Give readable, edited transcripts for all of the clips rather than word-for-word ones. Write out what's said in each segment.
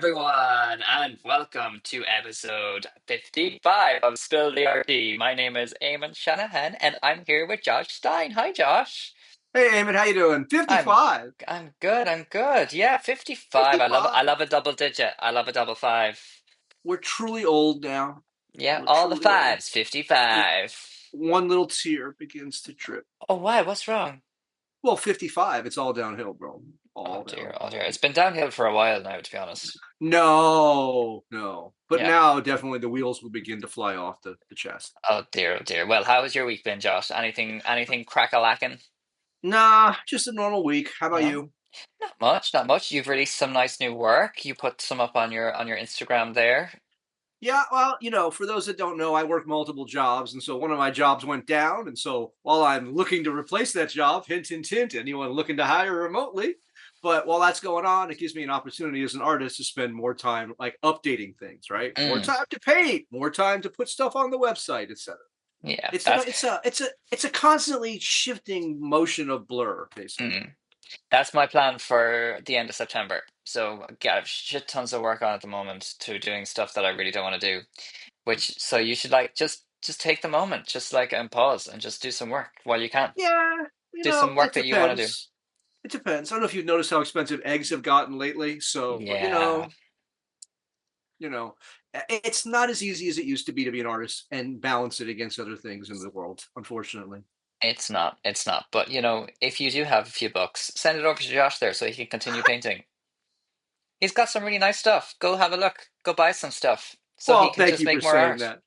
everyone, and welcome to episode 55 of Spill the RT. My name is Eamon Shanahan, and I'm here with Josh Stein. Hi, Josh. Hey, Eamon, how you doing? I'm 55. I'm good. I'm good. Yeah, 55. I 55. love a double digit. I love a double five. We're truly old now. Yeah, We're all the truly old. fives. W- 55. One little tear begins to drip. Oh, why? What's wrong? Well, 55, it's all downhill, bro. Oh All dear. downhill. Oh dear. It's been downhill for a while now, to be honest. No, no. But Yeah. now definitely the wheels will begin to fly off the chest. Oh dear. Oh dear. Well, how has your week been, Josh? Anything crack-a-lacking? Nah, just a normal week. How about No? you? Not much, not much. You've released some nice new work. You put some up on your Instagram there. Yeah, well, for those that don't know, I work multiple jobs, and so one of my jobs went down, and so while I'm looking to replace that job, hint, hint, hint, anyone looking to hire remotely, but while that's going on, it gives me an opportunity as an artist to spend more time like updating things, right? More Mm, time to paint, more time to put stuff on the website, etc. yeah, It's that's it's a constantly shifting motion of blur, basically. mm, that's my plan for the end of September. So yeah, I've shit tons of work on at the moment to doing stuff that I really don't want to do. Which so you should like just take the moment, just like and pause and just do some work while you can. Yeah, Do some work it that you want to do. depends. It depends. I don't know if you've noticed how expensive eggs have gotten lately, so Yeah, you know it's not as easy as it used to be an artist and balance it against other things in the world, unfortunately. it's not. It's not. But if you do have a few bucks, send it over to Josh there so he can continue painting. He's got some really nice stuff. Go have a look. Go buy some stuff so he Well, can thank just you for make more saying art. that.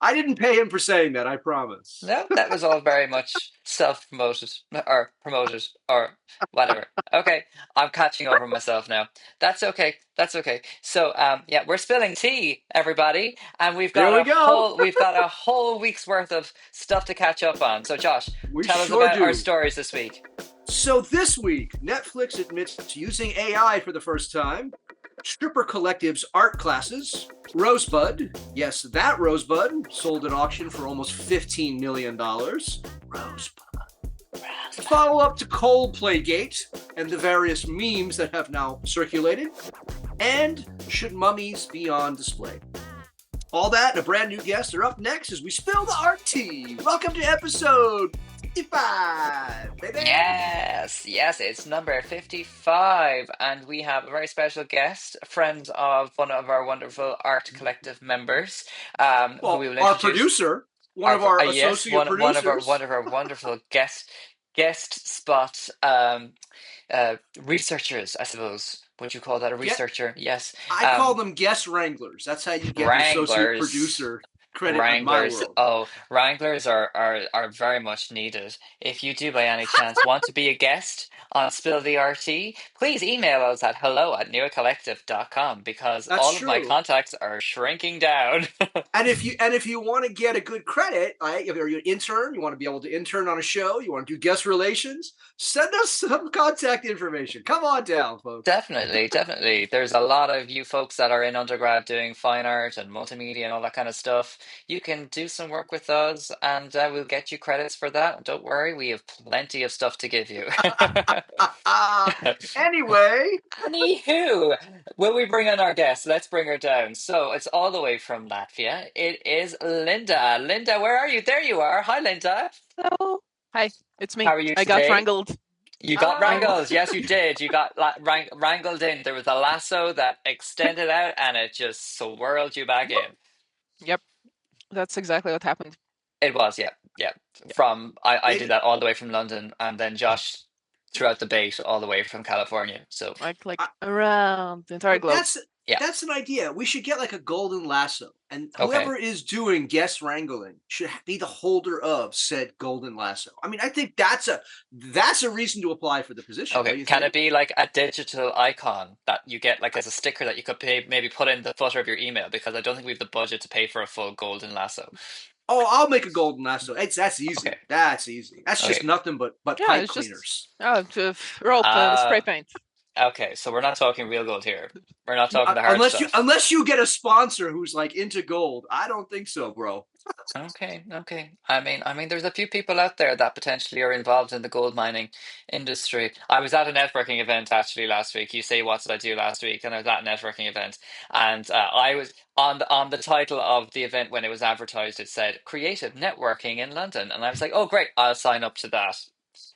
I didn't pay him for saying that, I promise. No, that was all very much self-promoted or promoted or whatever. Okay, I'm catching over myself now. That's okay. That's okay. So, yeah, we're spilling tea, everybody, and There we go. we've got a whole week's worth of stuff to catch up on. So, Josh, We tell us sure about our do. stories this week. So this week, Netflix admits to using AI for the first time. Stripper Collective's art classes. Rosebud, yes, that Rosebud, sold at auction for almost $15 million. Rosebud. The follow up to Coldplaygate and the various memes that have now circulated. And should mummies be on display? All that and a brand new guest are up next as we spill the art tea. Welcome to episode 55, baby. Yes, yes, it's number 55, and we have a very special guest, a friend of one of our wonderful art collective members, who we Well, will our introduce. producer, one of our Yes, associate one producers. of our wonderful guest spot researchers, I suppose. Would you call that a Get researcher? Yes. I call Um, them guest wranglers. That's how you get an associate Wranglers. producer credit on my Wranglers. world. Oh, wranglers are very much needed. If you do by any chance want to be a guest on Spill the RT, please email us at hello@neocollective.com because That's all of my true. contacts are shrinking down. And if you want to get a good credit, if you're an intern, you want to be able to intern on a show, you want to do guest relations, send us some contact information. Come on down, folks. Definitely, definitely. There's a lot of you folks that are in undergrad doing fine art and multimedia and all that kind of stuff. You can do some work with us and we'll get you credits for that. Don't worry, we have plenty of stuff to give you. Anyway, Anywho, will we bring in our guest? Let's bring her down. So it's all the way from Latvia. It is Linda. Linda, where are you? There you are. Hi, Linda. Hello. Hi, it's How me. are you I got today? wrangled. You got I'm wrangled. Yes, you did. You got wrangled in. There was a lasso that extended out and it just swirled you back in. Yep, that's exactly what happened. It was, yeah, yeah. Yeah. I did they that all the way from London, and then Josh threw out the bait all the way from California. So, Like around the entire globe. that's yeah, that's an idea. We should get like a golden lasso, and okay. whoever is doing guest wrangling should be the holder of said golden lasso. I mean, I think that's a reason to apply for the position, Okay, don't you can it think? be like a digital icon that you get like as a sticker that you could maybe put in the footer of your email? Because I don't think we have the budget to pay for a full golden lasso. Oh, I'll make a golden lasso. That's Okay, easy. That's easy. That's just okay. nothing but Yeah, pipe it's just cleaners. rope, spray Uh, paint. Okay, so we're not talking real gold here. We're not talking the hard Unless you stuff. unless you get a sponsor who's like into gold, I don't think so, bro. Okay, okay. There's a few people out there that potentially are involved in the gold mining industry. I was at a networking event actually last week. You say, what did I do last week? And I was at a networking event, and I was on the title of the event when it was advertised. It said "Creative Networking in London," and I was like, "Oh, great! I'll sign up to that."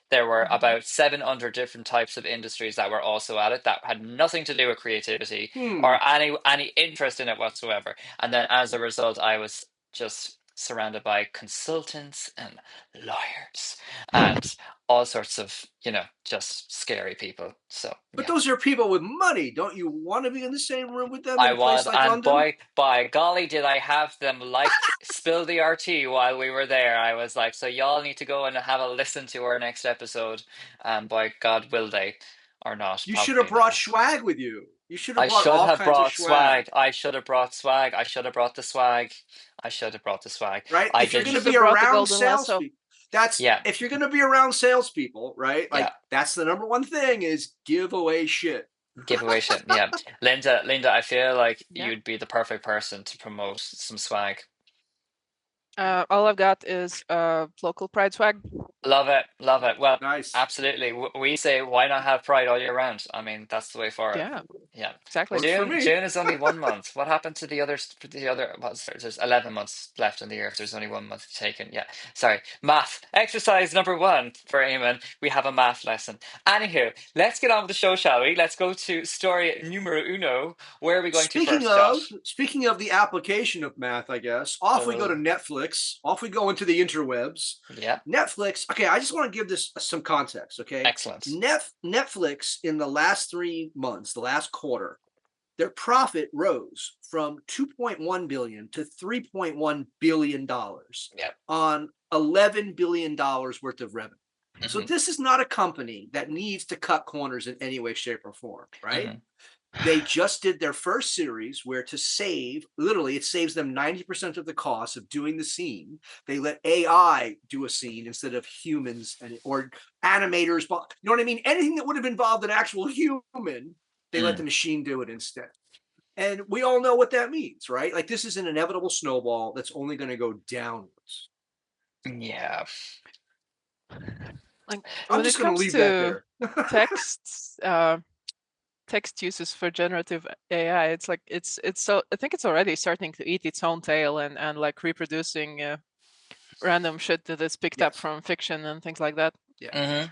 There were Mhm. about 700 different types of industries that were also at it that had nothing to do with creativity Hmm. or any interest in it whatsoever. And then as a result, I was just surrounded by consultants and lawyers and all sorts of, just scary people. So But yeah. those are people with money. Don't you want to be in the same room with them in I a place was, like and London? by golly, did I have them like spill the RT while we were there. I was like, so y'all need to go and have a listen to our next episode. And by God, will they or not? You should have Probably brought not. swag with you. You should have I brought should all have kinds of brought swag, swag. I should have brought swag. I should have brought the swag. I should have brought the swag. right? I If you're You going to didn't. should be have brought the around golden lasso. salespeople, that's Yeah, if you're going to be around salespeople, right? yeah. Like that's the number one thing is give away shit. Giveaway shit. Yeah, Linda. I feel like Yeah. you'd be the perfect person to promote some swag. All I've got is local pride swag. Love it, love it. Well, Nice. absolutely. We say why not have Pride all year round? That's the way for it. Yeah, Yeah. exactly. Works for me. June is only 1 month. What happened to the others? The other, what's there? There's 11 months left in the year if there's only 1 month taken. Yeah. Sorry. Math. Exercise number one for Eamon. We have a math lesson. Anywho, let's get on with the show, shall we? Let's go to story numero uno. Where are we going to Speaking first, of Josh? speaking of the application of math, I guess off we go to Oh, Netflix. Off we go into the interwebs. yeah. Netflix. Okay, I just want to give this some context. Okay, Excellent. Netflix in the last 3 months, the last quarter, their profit rose from 2.1 billion to 3.1 billion dollars Yeah. on 11 billion dollars worth of revenue. So Hmm. this is not a company that needs to cut corners in any way, shape, or form, right? Hmm. They just did their first series where to save, literally, it saves them 90% of the cost of doing the scene. They let AI do a scene instead of humans or animators. You know what I mean? Anything that would have involved an actual human, they let the Mm. machine do it instead. And we all know what that means, right? Like this is an inevitable snowball that's only going to go downwards. Yeah. Like I'm when just it going to comes leave that to there. texts, text uses for generative AI, it's like it's so I think it's already starting to eat its own tail and like reproducing random shit that is picked up Yes. from fiction and things like that. Yeah. Hmm.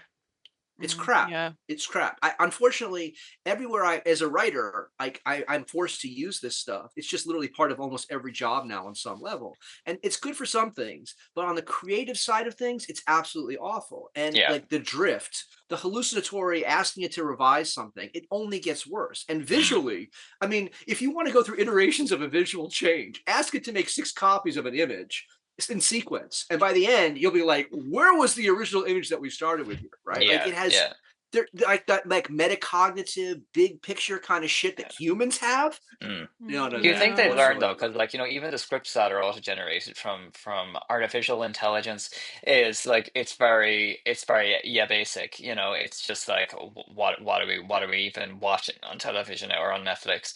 It's crap. Yeah. It's crap. Unfortunately, everywhere as a writer, I'm forced to use this stuff. It's just literally part of almost every job now on some level, and it's good for some things. But on the creative side of things, it's absolutely awful. And Yeah. like the drift, the hallucinatory, asking it to revise something, it only gets worse. And Mm. visually, I mean, if you want to go through iterations of a visual change, ask it to make 6 copies of an image in sequence, and by the end you'll be like, where was the original image that we started with here, right? Like Yeah. it has, Yeah. they're like that, like metacognitive big picture kind of shit that humans have. Mm. None of You think that they'd Yeah. learn though, whatsoever. because even the scripts that are auto generated from artificial intelligence is like it's very yeah basic. It's just like what are we even watching on television or on Netflix?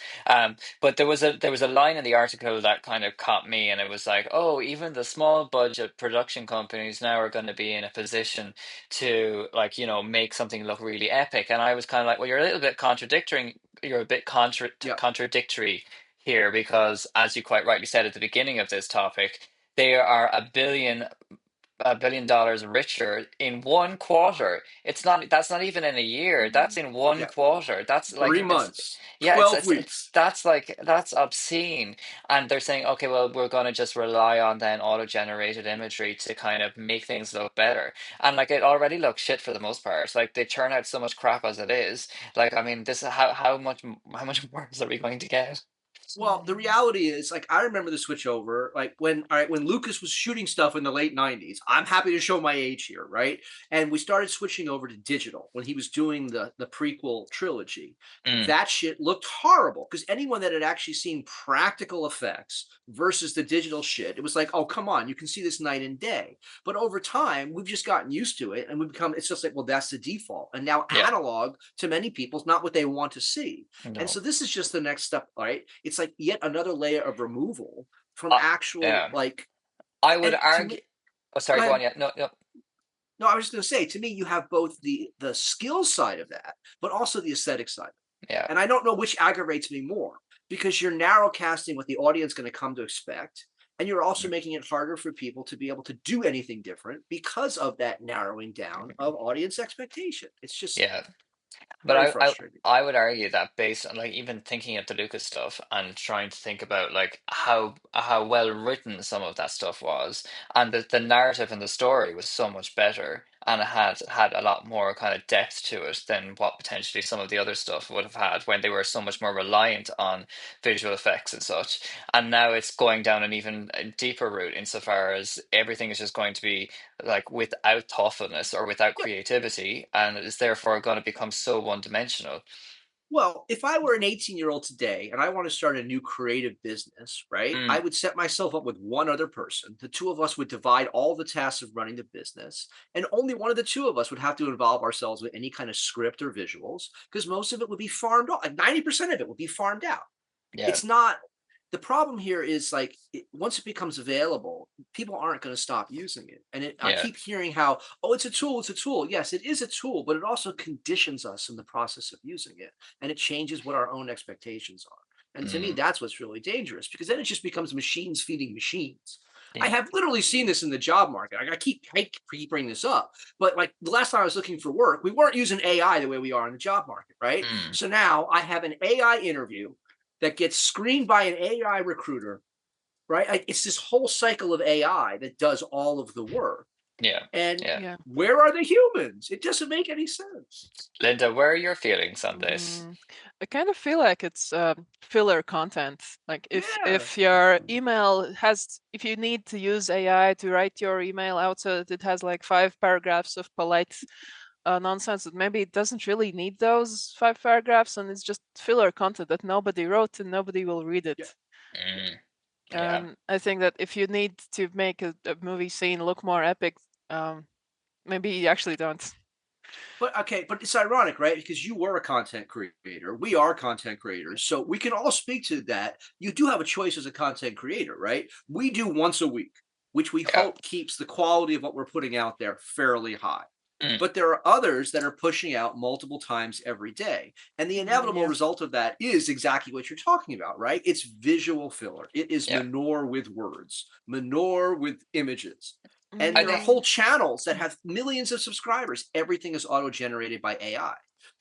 But there was a line in the article that kind of caught me, and it was like, oh, even the small budget production companies now are going to be in a position to like make something look really epic, and I was kind of like, well, you're a little bit contradicting. You're a bit Yeah. contradictory here because, as you quite rightly said at the beginning of this topic, they are $1 billion richer in 1 quarter. That's not even in a year. That's in one Yeah. quarter. That's three like months yeah, it's 12 it's weeks that's like that's obscene. And they're saying, okay, well, we're gonna just rely on then auto-generated imagery to kind of make things look better. And like it already looks shit for the most part. Like they churn out so much crap as it is. Like, this how much worse are we going to get? Well, the reality is, like, I remember the switch over, like when all right, when Lucas was shooting stuff in the late '90s. I'm happy to show my age here, right? And we started switching over to digital when he was doing the prequel trilogy. Mm, That shit looked horrible because anyone that had actually seen practical effects versus the digital shit, it was like, oh come on, you can see this night and day. But over time, we've just gotten used to it, and we become. It's just like, well, that's the default. And now yeah. analog to many people is not what they want to see. And No. so this is just the next step, right? It's like yet another layer of removal from Uh, actual yeah. like. I would And to me, argue. Oh, go sorry. Go on. ahead. Yeah. No. No. No, I was just going to say, to me, you have both the skill side of that, but also the aesthetic side. Yeah. And I don't know which aggravates me more because you're narrow casting what the audience is going to come to expect, and you're also Mm, making it harder for people to be able to do anything different because of that narrowing down of audience expectation. It's just yeah. But very I frustrating. I would argue that based on like even thinking of the Lucas stuff and trying to think about like how well written some of that stuff was, and the narrative and the story was so much better, and it had a lot more kind of depth to it than what potentially some of the other stuff would have had when they were so much more reliant on visual effects and such. And now it's going down an even deeper route insofar as everything is just going to be like without thoughtfulness or without Yeah. creativity, and is therefore going to become so one-dimensional. Well, if I were an 18-year-old today and I want to start a new creative business, right, I Mm, would set myself up with one other person. The two of us would divide all the tasks of running the business, and only one of the two of us would have to involve ourselves with any kind of script or visuals because most of it would be farmed off. Like 90% of it would be farmed out. yeah, It's not the problem here is like once it becomes available, people aren't going to stop using it. And I yeah, keep hearing how, oh, it's a tool, it's a tool. Yes, it is a tool, but it also conditions us in the process of using it. And it changes what our own expectations are. And to me, mm, that's what's really dangerous because then it just becomes machines feeding machines. I yeah, have literally seen this in the job market. I keep bringing this up, but like the last time I was looking for work, we weren't using AI the way we are in the job market, right? mm, So now I have an AI interview that gets screened by an AI recruiter, right? Like it's this whole cycle of AI that does all of the work. yeah, And yeah. Yeah. where are the humans? It doesn't make any sense. Linda, where are your feelings on this? Mm, I kind of feel like it's filler content. Like Yeah. if your email has, if you need to use AI to write your email out so that it has like 5 paragraphs of polite nonsense, that maybe it doesn't really need those 5 paragraphs, and it's just filler content that nobody wrote and nobody will read Yeah. it. Yeah. Mm, yeah, And I think that if you need to make a movie scene look more epic, um, maybe you actually don't. But okay, but it's ironic, right? Because you were a content creator. We are content creators. So we can all speak to that. You do have a choice as a content creator, right? We do once a week, which we yeah, hope keeps the quality of what we're putting out there fairly high. mm, But there are others that are pushing out multiple times every day. And the inevitable Yeah. result of that is exactly what you're talking about, right? It's visual filler. It is yeah. manure with words, manure with images. And I there are think, whole channels that have millions of subscribers. Everything is auto generated by AI.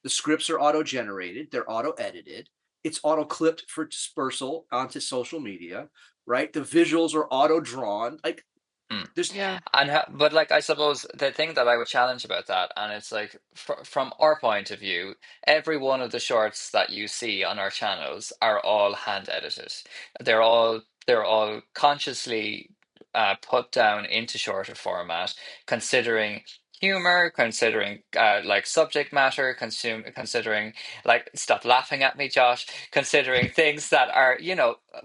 The scripts are auto generated, they're auto edited, it's auto clipped for dispersal onto social media, right? The visuals are auto drawn. Like, mm. there's, Yeah. And but like I suppose the thing that I would challenge about that, and it's like from our point of view, every one of the shorts that you see on our channels are all hand edited. They're all consciously put down into shorter format, considering humor, considering like subject matter, considering like stop laughing at me, Josh, considering things that are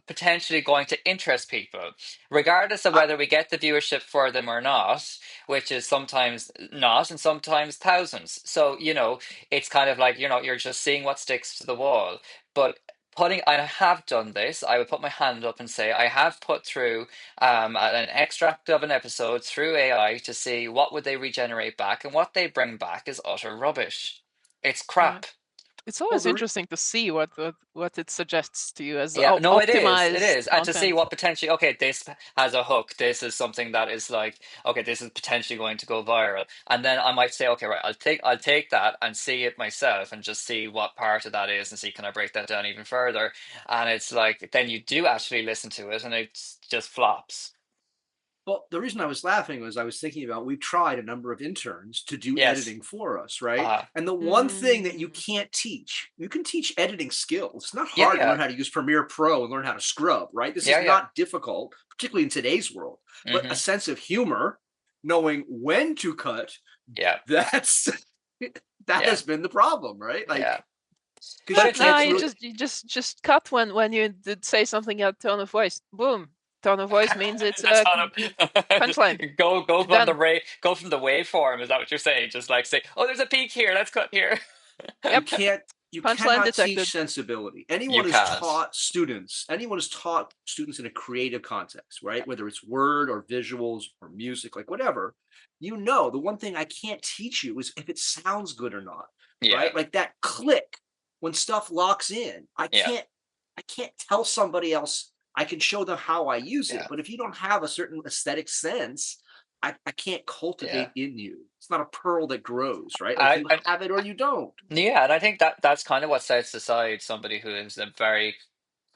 potentially going to interest people regardless of I, whether we get the viewership for them or not, which is sometimes not and sometimes thousands. So, it's kind of like, you're just seeing what sticks to the wall. But I have done this. I would put my hand up and say I have put through an extract of an episode through AI to see what would they regenerate back, and what they bring back is utter rubbish. It's Yeah. crap. It's well, always interesting to see what it suggests to you as Yeah, no, it is. It optimized is. And to see content. what potentially, okay, this has a hook. This is something that is like, okay, this is potentially going to go viral. And then I might say, okay, right, I'll take that and see it myself and just see what part of that is and see can I break that down even further. And it's like then you do actually listen to it and it just flops. Well, the reason I was laughing was I was thinking about we've tried a number of interns to do Yes. editing for us, right? Uh, And the one thing that you Mm, can't teach, you can teach editing skills. It's not yeah, hard to yeah, learn how to use Premiere Pro and learn how to scrub, right? This yeah, is yeah. not difficult, particularly in today's world. But a Hmm. sense of humor, knowing when to cut, Yeah, that's that yeah, has been the problem, right? Like yeah. because But you what? No, can't you really. just cut when you did say something at tone of voice. Boom. Tone of voice means it's That's a how punchline. to go You're from the done. ray go from the waveform. Is that what you're saying? Just like say, oh, there's a peak here. Let's cut here. you Yep. can't you Punchline cannot teach detected. sensibility. You can't. Anyone has taught students in a creative context, right? Whether it's word or visuals or music, like whatever. The one thing I can't teach you is if it sounds good or not, Yeah, right? Like that click when stuff locks in. yeah, I can't tell somebody else. I can show them how I use it, yeah, but if you don't have a certain aesthetic sense, I can't yeah. cultivate in you. It's not a pearl that grows, right? Like I, you I have it or you don't. yeah, and I think that that's kind of what sets aside somebody who is a very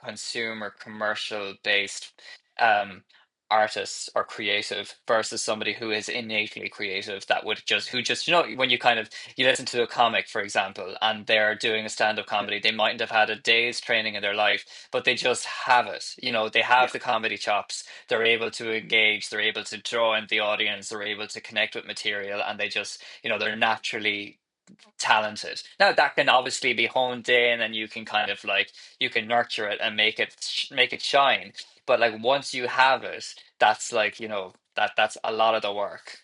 consumer commercial based um artist or creative versus somebody who is innately creative that would just who just when you kind of you listen to a comic for example and they're doing a stand-up Yeah, comedy, they mightn't have had a day's training in their life, but they just have it, they have yeah. the comedy chops, they're able to engage, they're able to draw in the audience, they're able to connect with material, and they just they're naturally talented. Now that can obviously be honed in, and you can kind of like you can nurture it and make it shine. But like once you have it, that's like that's a lot of the work.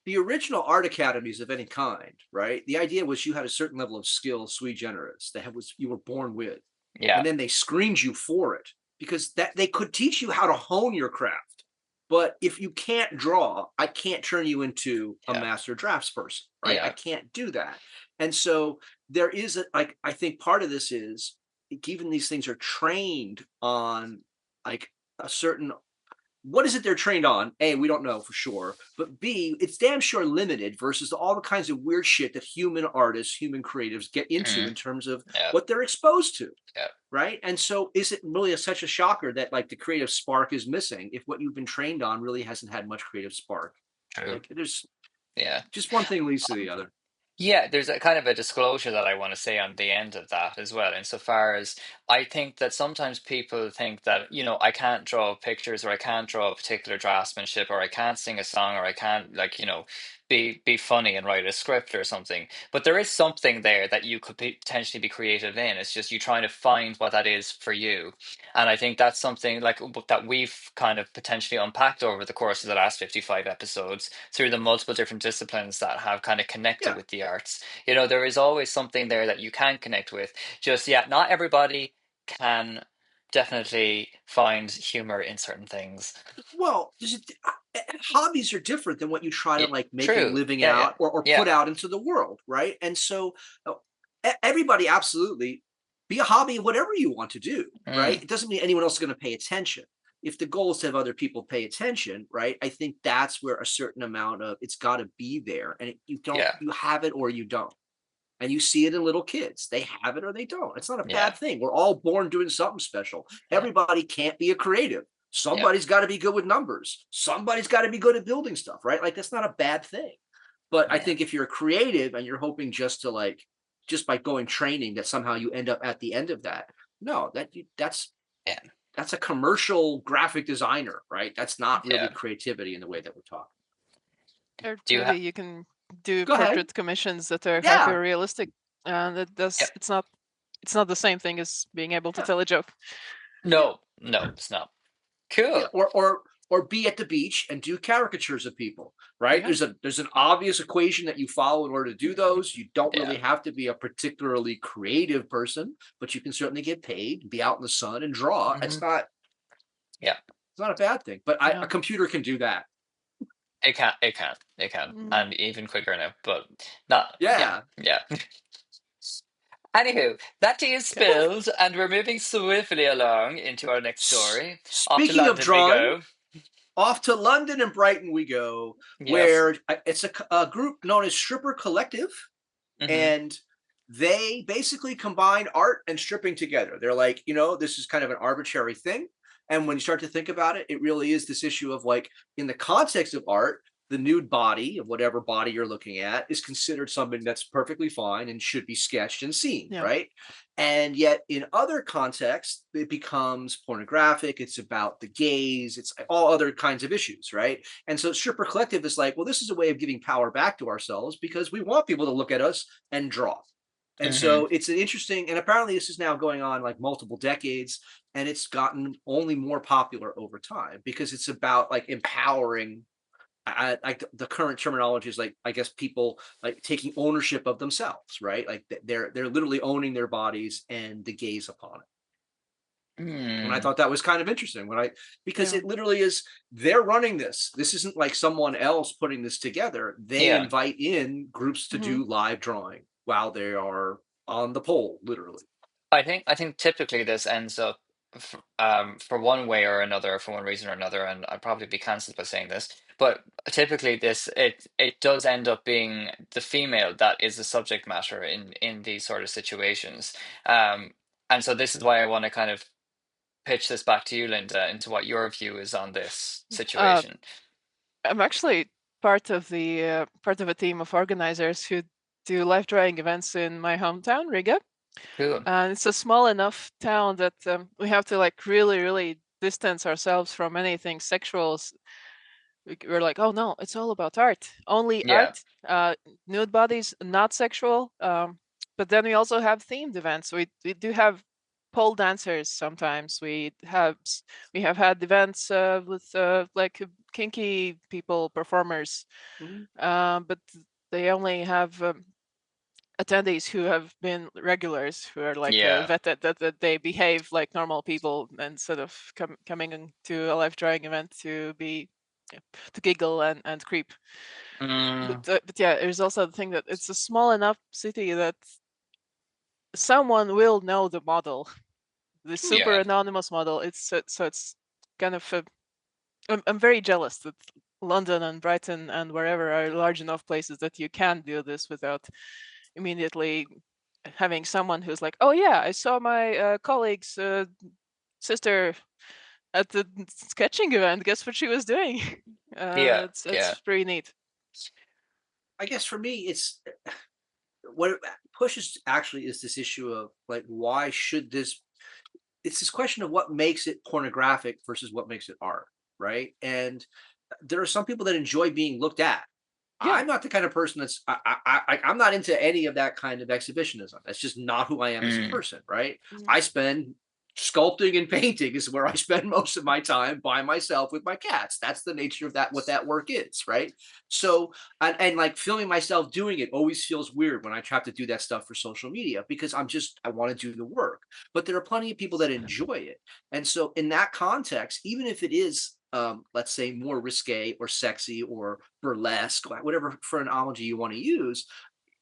The original art academies of any kind, right? The idea was you had a certain level of skill, sui generis, that was you were born with, Yeah, and then they screened you for it because that they could teach you how to hone your craft. But if you can't draw, I can't turn you into a yeah, master draftsperson, right? I yeah, can't do that. And so there is like I think part of this is even these things are trained on like a certain what is it they're trained on? A, we don't know for sure, but B, it's damn sure limited versus all the kinds of weird shit that human artists, human creatives get into mhm, in terms of yeah, what they're exposed to, yeah. right? And so, is it really such a shocker that like the creative spark is missing if what you've been trained on really hasn't had much creative spark? True. Like, there's Yeah. just one thing leads to the other. Yeah, there's a kind of a disclosure that I want to say on the end of that as well, insofar as I think that sometimes people think that, I can't draw pictures, or I can't draw a particular draftsmanship, or I can't sing a song, or I can't like, be funny and write a script or something. But there is something there that you could potentially be creative in. It's just you trying to find what that is for you. And I think that's something like that we've kind of potentially unpacked over the course of the last 55 episodes through the multiple different disciplines that have kind of connected Yeah. with the arts. There is always something there that you can connect with. Just, yeah, not everybody can definitely find humor in certain things. Well, hobbies are different than what you try to Yeah, like make a true. living Yeah, yeah, out or yeah. put out into the world, right? And so uh, everybody absolutely be a hobby of whatever you want to do, right? Mm, It doesn't mean anyone else is going to pay attention. If the goal is to have other people pay attention, right? I think that's where a certain amount of it's got to be there, and yeah, you have it or you don't. And you see it in little kids. They have it or they don't. It's not a yeah, bad thing. We're all born doing something special. yeah, Everybody can't be a creative. yeah, Somebody's got to be good with numbers. Somebody's got to be good at building stuff, right? Like that's not a bad thing. But I yeah, think if you're creative and you're hoping just to like just by going training that somehow you end up at the end of that, no, yeah, that's a commercial graphic designer, right? That's not really yeah. creativity in the way that we're talking. Or Do you maybe have? you can do Go ahead. portrait commissions that are Yeah, hyper realistic, and Yeah. it's not the same thing as being able to yeah, tell a joke. yeah. No, no, it's not. Yeah, Cool. or be at the beach and do caricatures of people, right? Yeah. There's an obvious equation that you follow in order to do those. You don't really Yeah. have to be a particularly creative person, but you can certainly get paid, be out in the sun and draw. Hmm. Yeah. It's not a bad thing. But Yeah. a computer can do that. It can, Mm. and even quicker now. But not. Yeah, Yeah. yeah. Anywho, that tea is Okay. Well, spilled, and we're moving swiftly along into our next story. Off to speaking of London we drawing, go. off to London and Brighton we go, Yes. where it's a group known as Stripper Collective, Hmm. and they basically combine art and stripping together. They're like, this is kind of an arbitrary thing, And when you start to think about it, it really is this issue of like, in the context of art, the nude body of whatever body you're looking at is considered something that's perfectly fine and should be sketched and seen, Yeah. right? And yet in other contexts, it becomes pornographic. It's about the gaze. It's all other kinds of issues, right? And so Stripper Collective is like, well, this is a way of giving power back to ourselves because we want people to look at us and draw. And Hmm. so it's an interesting, and apparently this is now going on like multiple decades, and it's gotten only more popular over time because it's about like empowering. Like the current terminology is like, I guess, people like taking ownership of themselves, right? Like they're literally owning their bodies and the gaze upon it. And I Mm. thought that was kind of interesting when I, because Yeah. it literally is, they're running this. This isn't like someone else putting this together. They Yeah. invite in groups to Hmm. do live drawing while they are on the pole, literally. I think typically this ends up for one way or another, for one reason or another, and I'd probably be cancelled by saying this, but typically it does end up being the female that is the subject matter in these sort of situations. Um, and so this is why I want to kind of pitch this back to you, Linda, into what your view is on this Uh, situation. I'm actually part of a team of organizers who do live drawing events in my hometown, Riga. Cool. And it's a small enough town that we have to like really, really distance ourselves from anything sexual. We're like, oh no, it's all about art, only Yeah. art, nude bodies, not sexual. But then we also have themed events. We do have pole dancers sometimes. We have had events with like kinky people, performers, Mhm. but they only have attendees who have been regulars, who are like Yeah. vetted, that they behave like normal people instead of coming to a live drawing event to be, yeah, to giggle and creep. Mm, But yeah, there's also the thing that it's a small enough city that someone will know the model, the super yeah. anonymous model. It's kind of I'm very jealous that London and Brighton and wherever are large enough places that you can do this without immediately having someone who's like, "Oh yeah, I saw my colleague's sister at the sketching event. Guess what she was doing?" Yeah. Yeah. It's pretty neat. I guess for me, it's what it pushes actually is this issue of like, why should this, it's this question of what makes it pornographic versus what makes it art, right? And there are some people that enjoy being looked at. Yeah. I'm not the kind of person that's I'm not into any of that kind of exhibitionism. That's just not who I am as a Mm, person, right? Mhm. I spend sculpting and painting is where I spend most of my time by myself with my cats. That's the nature of that, what that work is, right? So and like filming myself doing it always feels weird when I try to do that stuff for social media because I want to do the work. But there are plenty of people that enjoy it. And so in that context, even if it is let's say more risque or sexy or burlesque, whatever phrenology you want to use,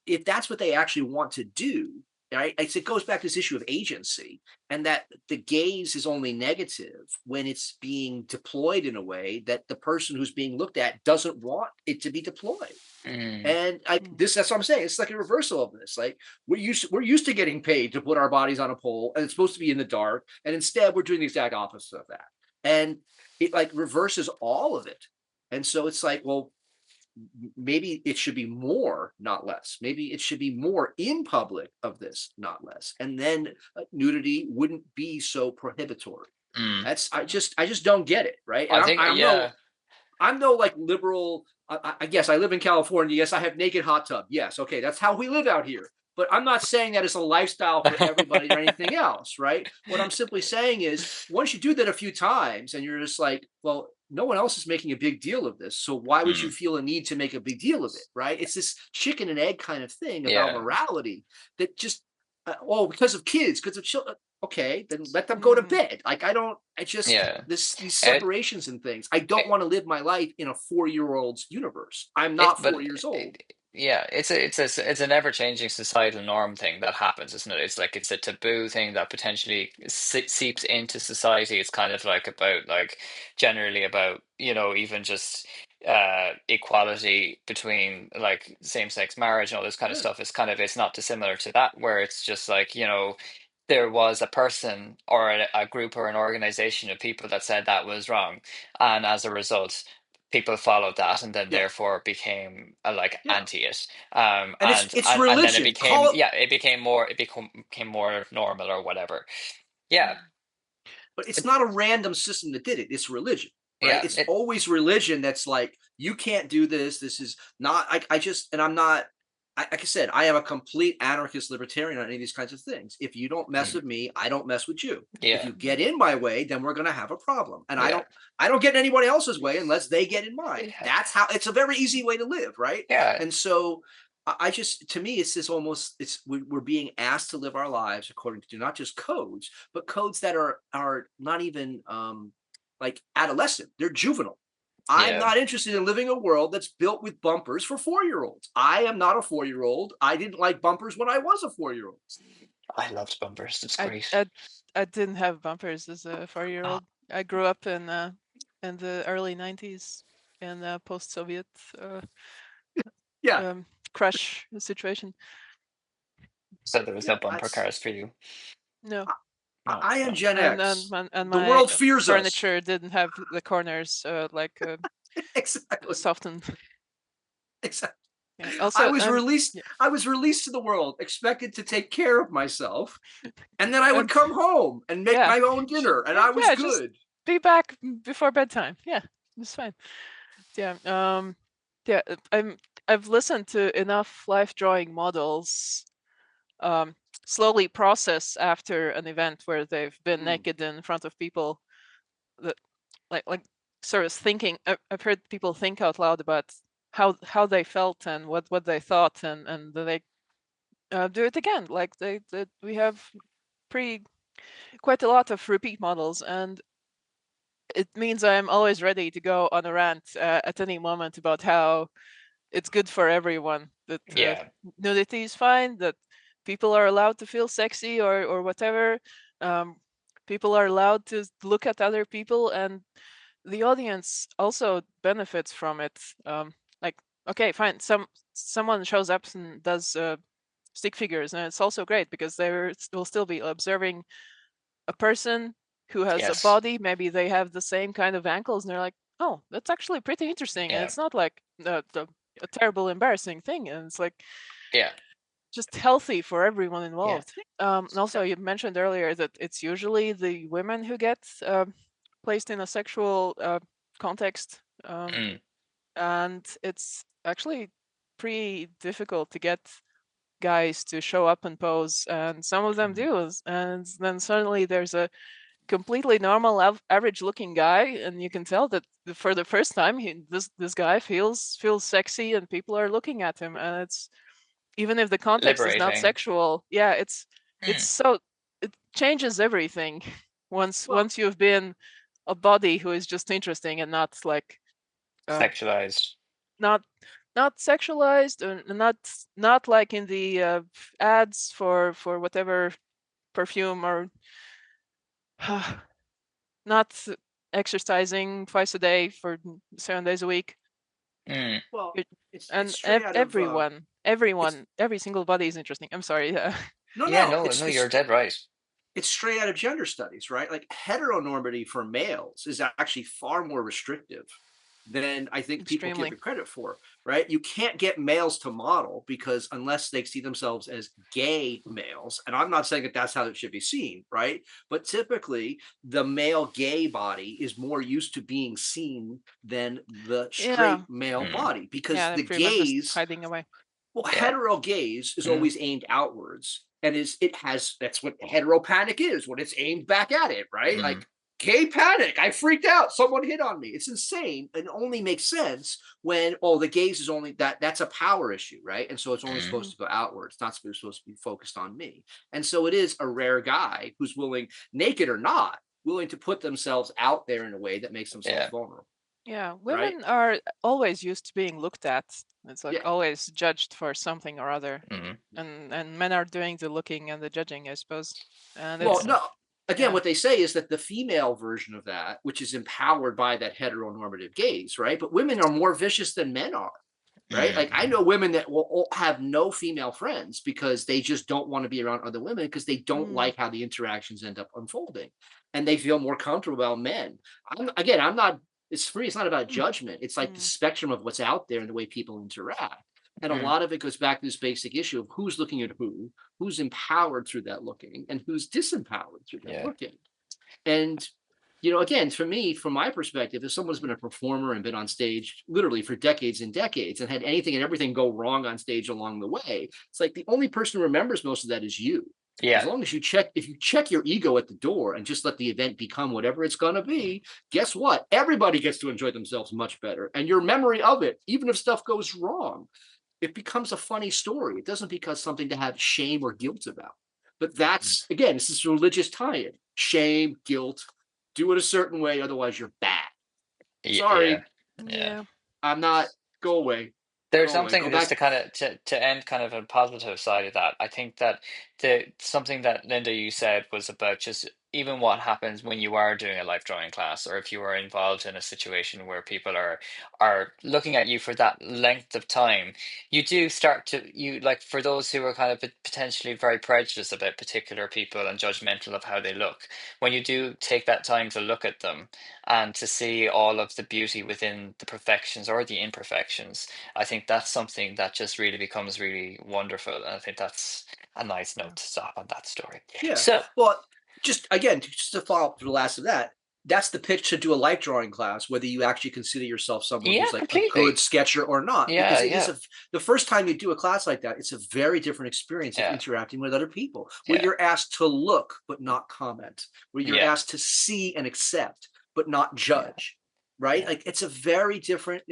if that's what they actually want to do, right? It goes back to this issue of agency and that the gaze is only negative when it's being deployed in a way that the person who's being looked at doesn't want it to be deployed. mm, And like Mm. this, that's what I'm saying. It's like a reversal of this. Like we're used to getting paid to put our bodies on a pole, and it's supposed to be in the dark. And instead, we're doing the exact opposite of that. And it like reverses all of it. And so it's like, well, maybe it should be more, not less. Maybe it should be more in public of this, not less. And then nudity wouldn't be so prohibitory. mm. That's I just don't get it, right? And I I'm think, I'm no yeah, I'm no like liberal. I guess I live in California. Yes, I have naked hot tub. Yes, okay, that's how we live out here. But I'm not saying that it's a lifestyle for everybody or anything else, right? What I'm simply saying is, once you do that a few times, and you're just like, well, no one else is making a big deal of this, so why would you mm, feel a need to make a big deal of it, right? It's this chicken and egg kind of thing about yeah, morality that just, oh, because of kids, because of children. Okay, then let them go to Mm. bed. Like I don't, I just yeah. this these It, separations and things. I don't it, want to live my life in a 4-year-old's universe. I'm it not but 4 years old. yeah, it's an ever-changing societal norm thing that happens, isn't it? It's like it's a taboo thing that potentially seeps into society. It's kind of like about like generally about, even just equality between like same-sex marriage and all this kind of Yeah. stuff. It's kind of it's not dissimilar to that, where it's just like, there was a person or a group or an organization of people that said that was wrong, and as a result, people followed that, and then Yeah, therefore became like yeah. anti it. And it's And then it religion. became, Call it. yeah, became more normal or whatever. Yeah, But it's it, not a random system that did it. It's religion, right? yeah, It's always religion that's like, you can't do this. This is not, I just, and I'm not, like I said, I am a complete anarchist libertarian on any of these kinds of things. If you don't mess mm, with me, I don't mess with you. If yeah, you get in my way, then we're going to have a problem. And yeah, I don't get in anybody else's way unless they get in mine. yeah, That's how, it's a very easy way to live, right? yeah, And so I just, to me, it's this almost, we're being asked to live our lives according to not just codes, but codes that are not even like adolescent. They're juvenile. I'm yeah. not interested in living a world that's built with bumpers for 4-year-olds. I am not a 4-year-old. I didn't like bumpers when I was a 4-year-old. I loved bumpers. It's I great. I I didn't have bumpers as a Oh, 4-year-old. I grew up in the early 90s in a post-Soviet uh, Yeah, um, crash situation. so there was no yeah. bumper cars for you? No, I am No. Gen and X. my The world fears us. furniture didn't have the corners Exactly. softened. Exactly. Yeah. Also, yeah, I was released to the world, expected to take care of myself, and then I would and come home and make yeah, my own dinner, and yeah, I was yeah. Just good. be back before bedtime. Yeah, it's fine. Yeah. Yeah. I've listened to enough life drawing models um, slowly process after an event where they've been Mm, naked in front of people that like sort of thinking. I've heard people think out loud about how they felt and what they thought, and then they do it again. Like we have pretty quite a lot of repeat models, and it means I'm always ready to go on a rant at any moment about how it's good for everyone that Yeah, nudity is fine, that people are allowed to feel sexy or whatever. Um, People are allowed to look at other people, and the audience also benefits from it. Like, okay, fine, someone shows up and does stick figures, and it's also great because will still be observing a person who has a yes, body. Maybe they have the same kind of ankles, and they're like, oh, that's actually pretty interesting, and yeah, it's not like a terrible, embarrassing thing, and it's like yeah, just healthy for everyone yeah, involved. And also, you mentioned earlier that it's usually the women who get placed in a sexual context, mm, and it's actually pretty difficult to get guys to show up and pose, and some of them mm. do, and then suddenly there's a completely normal average looking guy, and you can tell that for the first time this guy feels sexy and people are looking at him, and it's even if the context is not Liberating. sexual. Yeah, it's Mm. so it changes everything well, once you've been a body who is just interesting and not like uh Sexualized. not not sexualized, or not like in the ads for whatever perfume, or not exercising twice a day for 7 days a week. Mm. well, You're- it's and straight out of it's every single body is interesting. I'm sorry. Yeah, no, no, no, you're dead right. it's straight out of gender studies, right? Like heteronormity for males is actually far more restrictive than I think people give Extremely. it credit for, right? You can't get males to model because unless they see themselves as gay males, and I'm not saying that that's how it should be seen, right? But typically, the male gay body is more used to being seen than the Yeah, straight male Mm. body because yeah, they're the pretty much just gaze, hiding away. well, Yeah. hetero gaze is Mm. always aimed outwards, and that's what hetero panic is when it's aimed back at it, right? Mm. Like gay panic, I freaked out, someone hit on me. It's insane, and only makes sense when the gaze is only that's a power issue, right? And so it's only Mm. supposed to go outwards, not supposed to be focused on me. And so it is a rare guy who's willing, naked or not, willing to put themselves out there in a way that makes themselves Yeah. vulnerable, Yeah, right? women are always used to being looked at. It's like Yeah. always judged for something or other, Mm. and men are doing the looking and the judging, I suppose. And Well, it's Yeah. no. Again, yeah, what they say is that the female version of that, which is empowered by that heteronormative gaze, right? But women are more vicious than men are. right? Like I know women that will have no female friends because they just don't want to be around other women because they don't like how the interactions end up unfolding, and they feel more comfortable about men. I'm not. It's free. It's not about judgment. It's like the spectrum of what's out there and the way people interact. And a lot of it goes back to this basic issue of who's looking at who's empowered through that looking, and who's disempowered through that looking. And again, for me, from my perspective, if someone's been a performer and been on stage literally for decades and decades and had anything and everything go wrong on stage along the way, it's like the only person who remembers most of that is you. Yeah. As long as if you check your ego at the door and just let the event become whatever it's going to be, guess what? Everybody gets to enjoy themselves much better. And your memory of it, even if stuff goes wrong, it becomes a funny story. It doesn't become something to have shame or guilt about. But that's, again, this is religious tie-in. Shame, guilt, do it a certain way, otherwise you're bad. Sorry. Yeah. I'm not, go away. There's something just to kind of to end kind of a positive side of that. I think that something that Linda you said was about just even what happens when you are doing a life drawing class, or if you are involved in a situation where people are looking at you for that length of time, you do start to like for those who are kind of potentially very prejudiced about particular people and judgmental of how they look, when you do take that time to look at them and to see all of the beauty within the perfections or the imperfections, I think that's something that just really becomes really wonderful. And I think that's a nice note to stop on that story. Yeah. So, well, just to follow up to the last of that, that's the pitch to do a life drawing class, whether you actually consider yourself someone who's like completely. a good sketcher or not. Yeah, because is the first time you do a class like that, it's a very different experience of interacting with other people, where you're asked to look but not comment, where you're asked to see and accept but not judge. Right? Like it's a very different.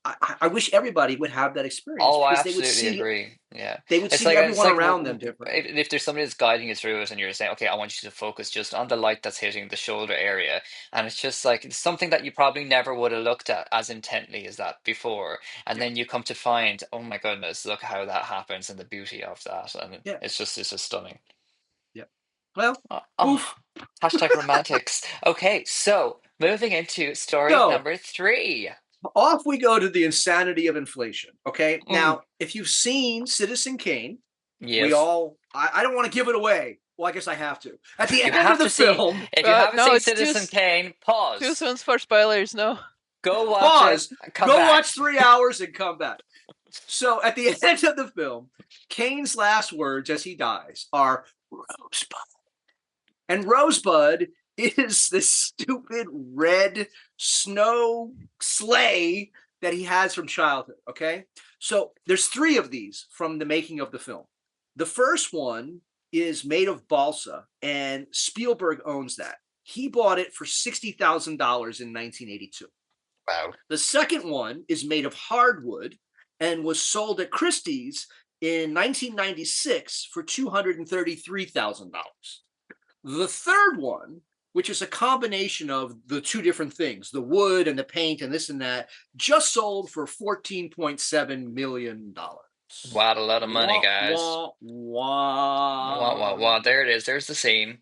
I wish everybody would have that experience. Oh, I because they would absolutely see, agree. Yeah. they would It's see like everyone around them different. if there's somebody that's guiding you through it and you're saying, okay, I want you to focus just on the light that's hitting the shoulder area. And it's just like it's something that you probably never would have looked at as intently as that before. And then you come to find, oh my goodness, look how that happens and the beauty of that. And it's just stunning. Yeah. Well, oof. Hashtag romantics. Okay, so moving into story number 3. Off we go to the insanity of inflation. Okay. Now, if you've seen Citizen Kane, we all, I don't want to give it away. Well, I guess I have to. At the end of the film. If you haven't seen Citizen Kane, pause. Too soon for spoilers, no. Go watch it. Go watch 3 hours and come back. So at the end of the film, Kane's last words as he dies are Rosebud. And Rosebud is this stupid red snow sleigh that he has from childhood. Okay. So there's 3 of these from the making of the film. The first one is made of balsa, and Spielberg owns that. He bought it for $60,000 in 1982. Wow. The second one is made of hardwood and was sold at Christie's in 1996 for $233,000. The third one, which is a combination of the 2 different things, the wood and the paint and this and that, just sold for $14.7 million. Wow, a lot of money, guys. Wow. There it is. There's the scene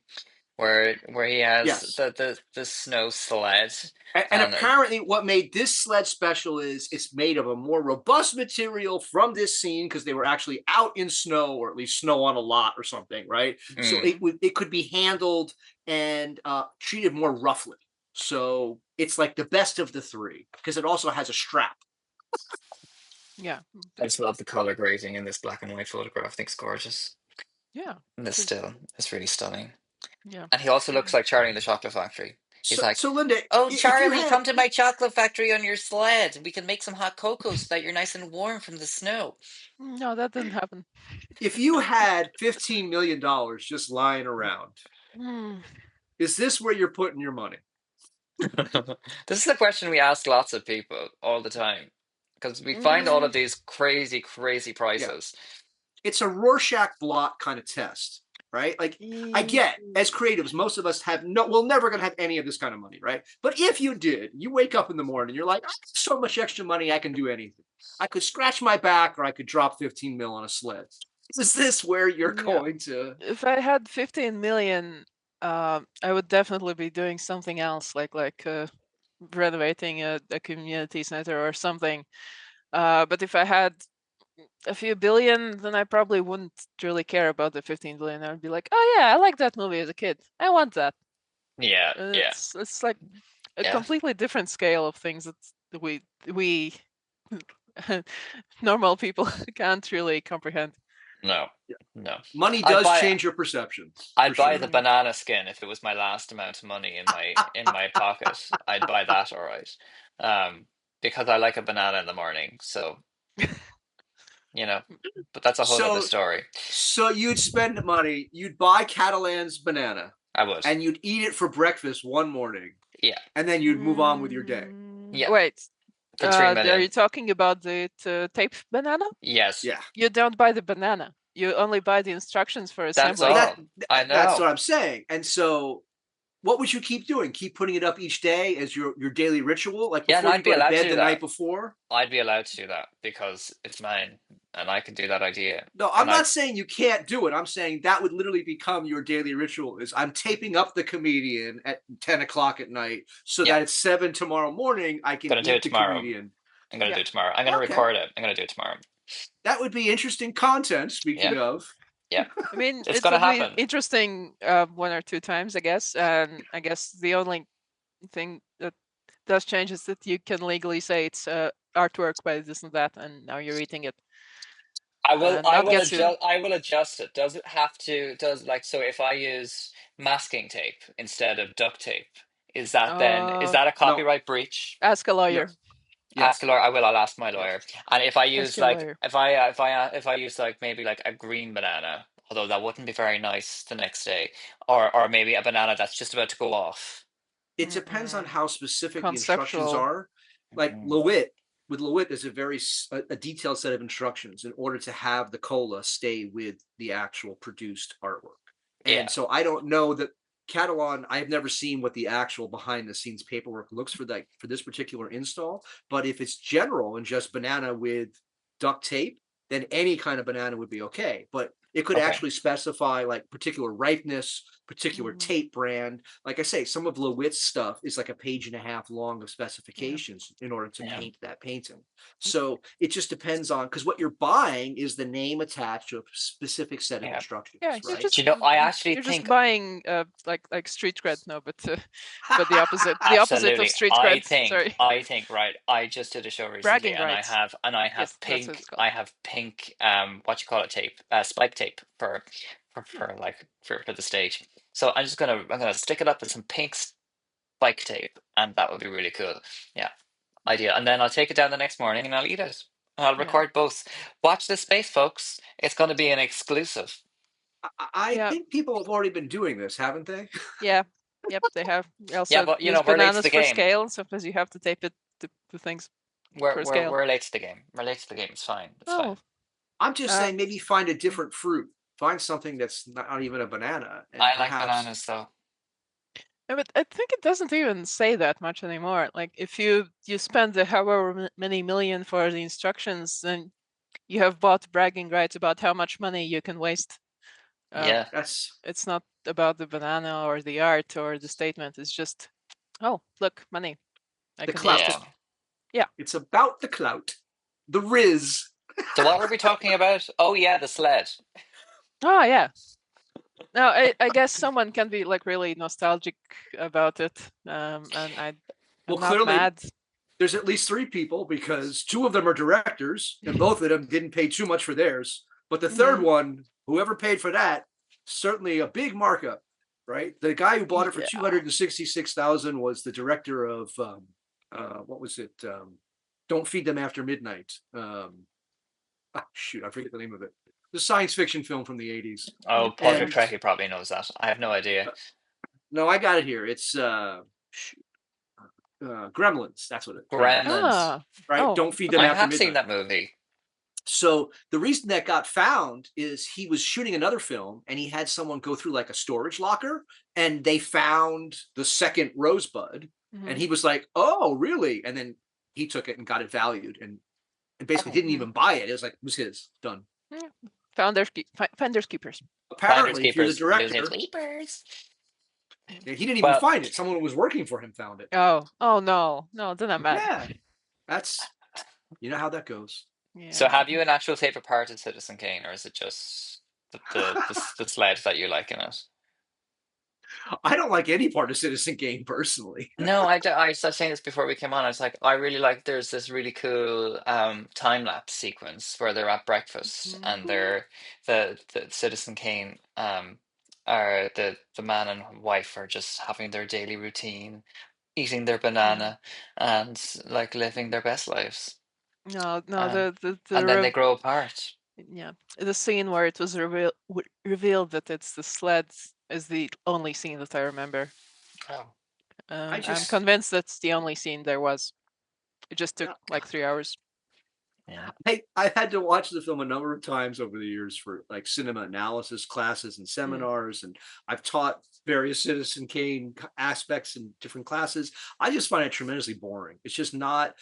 where he has the snow sled. And apparently what made this sled special is it's made of a more robust material from this scene because they were actually out in snow, or at least snow on a lot or something, right? So it could be handled and treated more roughly. So it's like the best of the 3 because it also has a strap. Yeah. I just love the color grading in this black and white photograph. I think it's gorgeous. Yeah. And this still is really stunning. Yeah. And he also looks like Charlie in the Chocolate Factory. He's so Linda, oh, Charlie, come to my chocolate factory on your sled. We can make some hot cocoa so that you're nice and warm from the snow. No, that didn't happen. If you had $15 million just lying around, is this where you're putting your money? This is a question we ask lots of people all the time because we find all of these crazy prices. It's a Rorschach blot kind of test. Right? Like I get as creatives, most of us we're never going to have any of this kind of money. Right. But if you did, you wake up in the morning, you're like, I have so much extra money. I can do anything. I could scratch my back or I could drop 15 mil on a sled. Is this where you're going to? If I had 15 million, I would definitely be doing something else, like renovating a community center or something. But if I had a few billion, then I probably wouldn't really care about the 15 billion. I'd be like, oh yeah, I liked that movie as a kid. I want that. Yeah, yeah, It's like a yeah. completely different scale of things that we normal people can't really comprehend. No, no. Money I'd does buy change your perceptions, for I'd buy sure. the banana skin if it was my last amount of money in my pocket. I'd buy that, all right. Because I like a banana in the morning, so you know. But that's a whole other So, story. so you'd spend money, you'd buy Catalan's banana, I would. and you'd eat it for breakfast one morning, Yeah, and then you'd move on with your day. yeah. Wait, For 3 are million. you talking about the tape banana? Yes, Yeah. You don't buy the banana. You only buy the instructions for that's assembly. all. I That's know. what I'm saying. And so, what would you keep doing? Keep putting it up each day as your daily ritual, like Yeah, and before you I'd be go to allowed to bed do the that. night before? I'd be allowed to do that because it's mine, and I can do that idea. No, I'm And I not saying you can't do it. I'm saying that would literally become your daily ritual. Is I'm taping up the comedian at 10 o'clock at night so yeah, that at 7 tomorrow morning I can gonna do eat it the tomorrow. comedian. I'm gonna Yeah. do it tomorrow. I'm gonna Okay, record it. I'm gonna do it tomorrow. that would be interesting content. Speaking Yeah, of, yeah. I mean, It's it gonna would be happen. interesting one or two times, I guess. And I guess the only thing that does change is that you can legally say it's artwork by this and that, and now you're eating it. And I not will get sued. adjust. I will adjust it. Does it have to? Does like so? If I use masking tape instead of duct tape, is that then? Is that a no, copyright breach? Ask a lawyer. yes, Ask a yes, lawyer. I will. I'll ask my yes. lawyer. And if I Ask use your like lawyer. if I use like maybe like a green banana, although that wouldn't be very nice the next day, or maybe a banana that's just about to go off. It depends on how specific the instructions Conceptual. are. Like Mm. Lewitt, with Lewitt, there's a detailed set of instructions in order to have the cola stay with the actual produced artwork. Yeah. And so I don't know that Catalan. I've never seen what the actual behind the scenes paperwork looks for that for this particular install. But if it's general and just banana with duct tape, then any kind of banana would be okay. But it could Okay. actually specify like particular ripeness, particular Mhm. tape brand. Like I say, some of Lewitt's stuff is like a page and a half long of specifications in order to Yeah. paint that painting. So it just depends on because what you're buying is the name attached to a specific set of Yeah. instructions, Yeah, you're right? just Do you know? I actually you're just think buying like street cred, no, but the opposite of absolutely. street cred. Sorry, I think right. I just did a show recently, bragging rights. and I Yes, have that's what pink. it's called. I have pink. What you call it? Tape. Spike tape for like for the stage. So I'm gonna stick it up with some pink spike tape, and that would be really cool. Yeah, idea. And then I'll take it down the next morning and I'll eat it. And I'll Yeah, record both. Watch this space, folks. It's going to be an exclusive. I yeah, think people have already been doing this, haven't they? yeah, yep. They have Yeah, also but you know used we're late to bananas the for game. scale. Sometimes you have to tape it to things for scale. We're late to the game. We're late to the game. It's fine. It's fine. Oh, I'm just saying maybe find a mm. different fruit. Find something that's not even a banana, and I like perhaps bananas though. Yeah, but I think it doesn't even say that much anymore. Like if you spend the however many million for the instructions, then you have bought bragging rights about how much money you can waste. Yeah. that's It's not about the banana or the art or the statement. It's just, oh, look, money. I the can waste clout. it. Yeah. Yeah. It's about the clout, the riz. So what were we talking about? Oh yeah, the sled. Oh yeah. No, I guess someone can be like really nostalgic about it, and I'm Well, not clearly mad. there's at least three people because two of them are directors, and both of them didn't pay too much for theirs. But the third Mhm. one, whoever paid for that, certainly a big markup, right? The guy who bought it for Yeah. 266,000 was the director of what was it? Don't Feed Them After Midnight. Shoot, I forget the name of it. The science fiction film from the 80s. Oh, Patrick And Trekkie probably knows that. I have no idea. no, I got it here. It's Gremlins. That's what it. Gremlins. Ah. Right? Oh. Don't Feed Them I After have Midnight. seen that movie. So the reason that got found is he was shooting another film and he had someone go through like a storage locker and they found the second Rosebud and he was like, "Oh, really?" And then he took it and got it valued and basically didn't even buy it. It was like, it was his, done. Yeah. Finders keepers. Finders Apparently, if you're the keepers, director, losers weepers. he didn't even Well, find it. Someone who was working for him found it. Oh no, then I'm mad. Yeah, that's You know how that goes. So Yeah. have you an actual favorite part of Citizen Kane, or is it just the sled that you like in it? I don't like any part of Citizen Kane personally. No, I was saying this before we came on. I was like, I really like. There's this really cool time lapse sequence where they're at breakfast and the Citizen Kane are the man and wife are just having their daily routine, eating their Yeah. banana and like living their best lives. No, no, Um, and then they grow apart. yeah, the scene where it was revealed that it's the sled is the only scene that I remember. Oh, I'm convinced that's the only scene there was. It just took Yeah. like 3 hours. yeah. I've had to watch the film a number of times over the years for like cinema analysis classes and seminars, and I've taught various Citizen Kane aspects in different classes. I just find it tremendously boring. It's not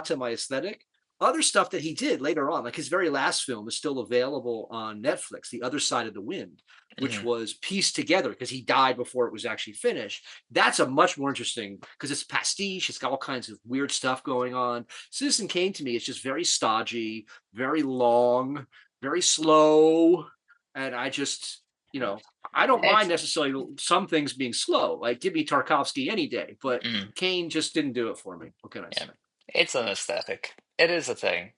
to my aesthetic. Other stuff that he did later on, like his very last film, is still available on Netflix, The Other Side of the Wind, which Hmm. was pieced together because he died before it was actually finished. That's a much more interesting because it's pastiche. It's got all kinds of weird stuff going on. Citizen Kane to me is just very stodgy, very long, very slow. And I just, I don't mind It's necessarily some things being slow. Like give me Tarkovsky any day, but mm, Kane just didn't do it for me. What can I yeah. say? It's an aesthetic. It is a thing.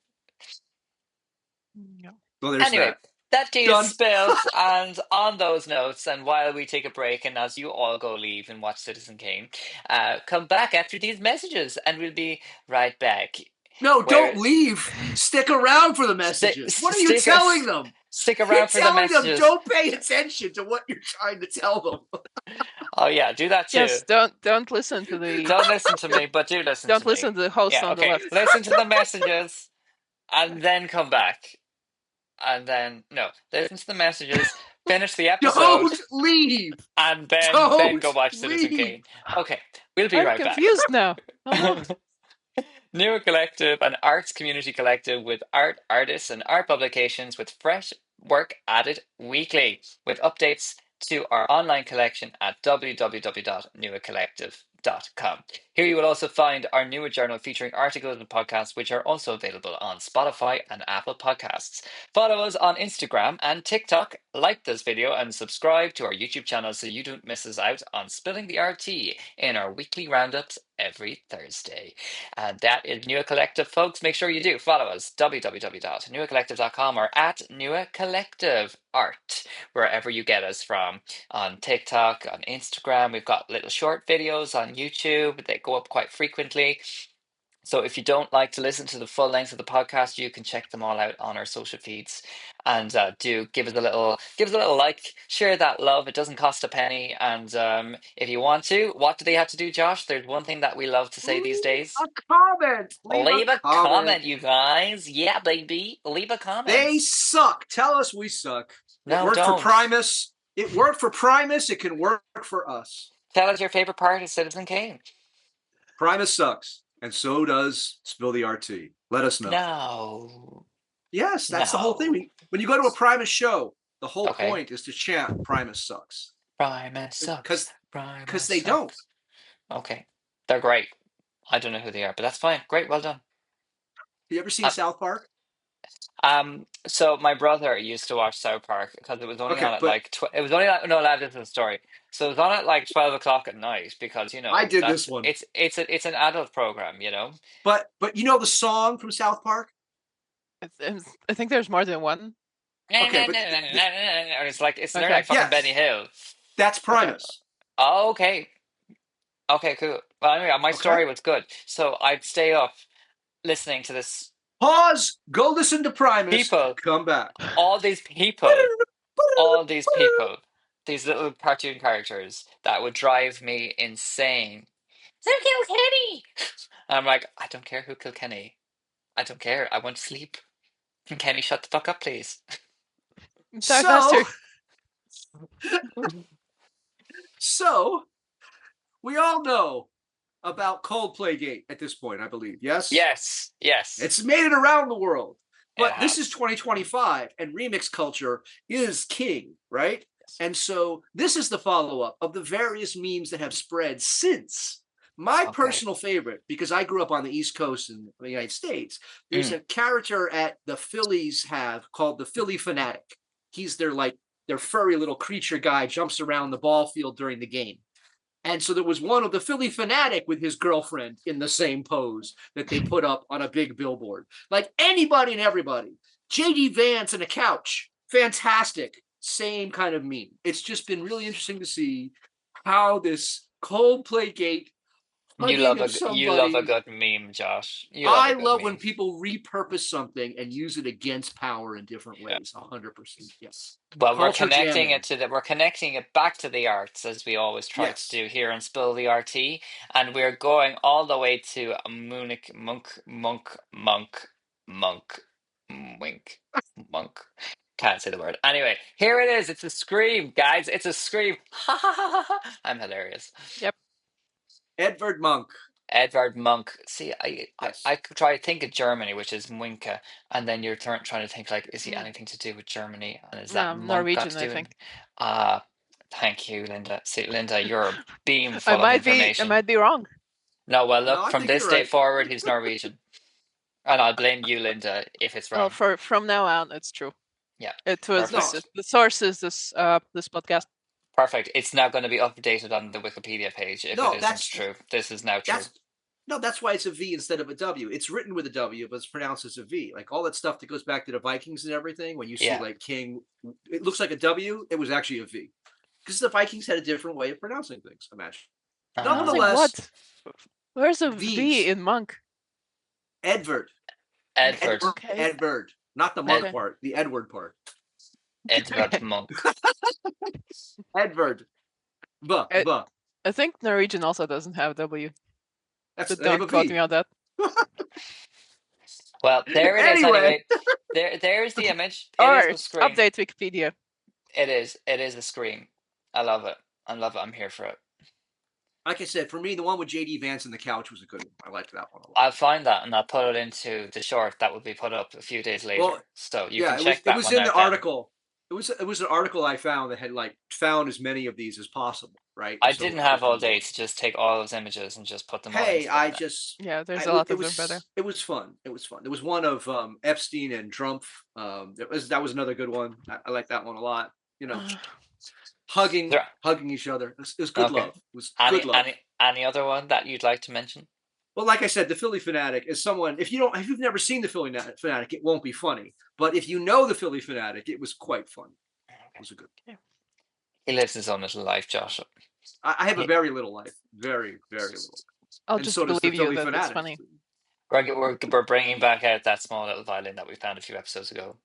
Yeah. Well, there's Anyway, that. that tea is Done. spilled, and on those notes, and while we take a break, and as you all go leave and watch Citizen Kane, come back after these messages, and we'll be right back. No, don't Where leave. Stick around for the stick messages. What are you stick telling them? stick You're around for the telling them messages. don't pay attention to what you're trying to tell them. Oh yeah, do that too. Yes, don't listen to the Don't listen to me, but do listen to don't me. listen to the host Yeah, on the okay. left. Listen to the messages, and then come back. And then no, listen to the messages, finish the episode, Don't leave. and then Don't go watch Citizen leave. Kane. Okay, we'll be I'm right back. confused now. Oh no. Newer Collective, an arts community collective with artists, and art publications with fresh work added weekly, with updates to our online collection at www.newercollective.com. Here you will also find our newer journal featuring articles and podcasts, which are also available on Spotify and Apple Podcasts. Follow us on Instagram and TikTok, like this video, and subscribe to our YouTube channel so you don't miss us out on Spilling the RT in our weekly roundups every Thursday. And that is Newer Collective, folks. Make sure you do follow us, www.newercollective.com or at Newer Collective Art, wherever you get us from, on TikTok, on Instagram. We've got little short videos on YouTube. They go up quite frequently. So if you don't like to listen to the full length of the podcast, you can check them all out on our social feeds, and do give us a little like, share that love. It doesn't cost a penny, and if you want to, what do they have to do, Josh? There's one thing that we love to say these Leave days: a comment. Leave a leave a comment. comment, you guys. Yeah, baby, leave a They comment. suck. Tell us we suck. It No, worked for don't. Primus. It worked for Primus. It can work for us. Tell us your favorite part of Citizen Kane. Primus sucks. And so does Spill the RT. Let us know. No, Yes, that's the whole no. thing. When you go to a Primus show, the whole Okay. point is to chant Primus sucks. Primus sucks. Because Primus they don't. sucks. Okay, they're great. I don't know who they are, but that's fine. Great, well done. Have you ever seen Uh, South Park? so my brother used to watch South Park because it was only on Okay, at but like it was only no, lad, this is the story. So it was on at like 12 o'clock at night because I did this one. it's an adult program, you know. But you know the song from South Park? I think there's more than one. Okay, but Or it's nearly Okay. like fucking Benny yes, Hill. that's Okay. Primus. Oh, okay, okay, cool. Well, anyway, my Okay. story was good, so I'd stay up listening to this Pause. Go listen to Primus. people, Come back. all these people, all these people, these little cartoon characters that would drive me insane. Who killed Kenny? And I'm like, I don't care who killed Kenny. I don't care. I want to sleep. Can Kenny shut the fuck up, please? Talk So, faster. so we all know about Coldplaygate at this point, I believe. Yes? Yes, yes. It's made it around the world. It But this is has. 2025 and remix culture is king, right? And so this is the follow up of the various memes that have spread since My Okay. personal favorite, because I grew up on the East Coast in the United States, there's a character at the Phillies have called the Philly Fanatic. He's their furry little creature guy, jumps around the ball field during the game. And so there was one of the Philly Fanatic with his girlfriend in the same pose that they put up on a big billboard. Like anybody and everybody. JD Vance and a couch. Fantastic. Same kind of meme. It's just been really interesting to see how this Coldplaygate You hugging love of you love a somebody. good meme, Josh. You love I a good love when meme. people repurpose something and use it against power in different Yeah. ways. 100%. Yes. Well, Culture jamming. we're connecting it back to the arts as we always try to Yes. do here on Spill the RT, and we're going all the way to Munich Wink monk. Can't say the word. Anyway, here it is. It's a scream, guys. It's a scream. I'm hilarious. Yep. Edvard Munch. Edvard Munch. See, Yes. I could try to think of Germany, which is Mwinka, and then you're trying to think like, is he Mm. anything to do with Germany? And is that No, Monk got Norwegian, to I do it? think. Thank you, Linda. See, Linda, you're a beam I full of might be information. wrong. No, well, No, look, I from think this you're day right. forward, he's Norwegian, and I'll blame you, Linda, if it's Well, wrong. from now on, it's true. Yeah, It was No, perfect. the source is this podcast. Perfect. It's now going to be updated on the Wikipedia page if it no, isn't true. This is now true. that's why it's a V instead of a W. It's written with a W, but it's pronounced as a V. Like all that stuff that goes back to the Vikings and everything. When you see Yeah. like King, it looks like a W. It was actually a V because the Vikings had a different way of pronouncing things. Imagine. Pronouncing Nonetheless, what? Where's a V's. V in monk? Edvard. Edvard. Okay. Edvard. Not the monk Okay. part, the Edward part. Edvard Munch. Edvard. Buh. I think Norwegian also doesn't have W. That's But they have don't a quote V. me on that. Well, there it is. Anyway. There's the image. It Or is a scream. update Wikipedia. It is. It is a scream. I love it. I love it. I'm here for it. Like I said, for me, the one with JD Vance and the couch was a good one. I liked that one a lot. I'll find that and I'll put it into the short that will be put up a few days later. Well, so you yeah, can check it that was one in out the then. article. It was an article I found that had like found as many of these as possible, right? I So didn't I have was all gonna day to just take all those images and just put them all Hey, into I the- just Yeah, there's I- a lot it of was them better. it was fun. It was fun. There was one of Epstein and Drumpf. That was another good one. I like that one a lot. You know, hugging each other. It was good Okay. love. It was good love. Any other one that you'd like to mention? Well, like I said, the Philly Fanatic is someone. If you've never seen the Philly Fanatic, it won't be funny. But if you know the Philly Fanatic, it was quite funny. It was a good. He lives his own little life, Josh. I have a very little life, very very little. I'll And just so does the believe you Philly that it's Fanatic. funny. We're bringing back out that small little violin that we found a few episodes ago.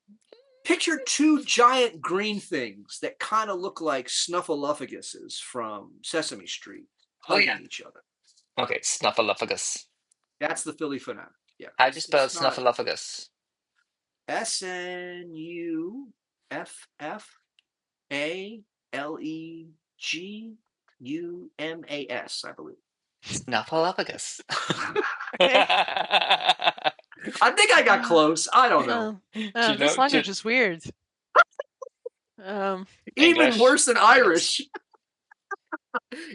Picture two giant green things that kind of look like snuffleupaguses from Sesame Street hugging each other. Okay, Snuffleupagus. That's the Philly Fanatic. Yeah. How do you spell Snuffleupagus? SNUFFALEGUMAS, I believe. Snuffleupagus. I think I got close. I don't know. This language is weird. Even English. worse than Irish.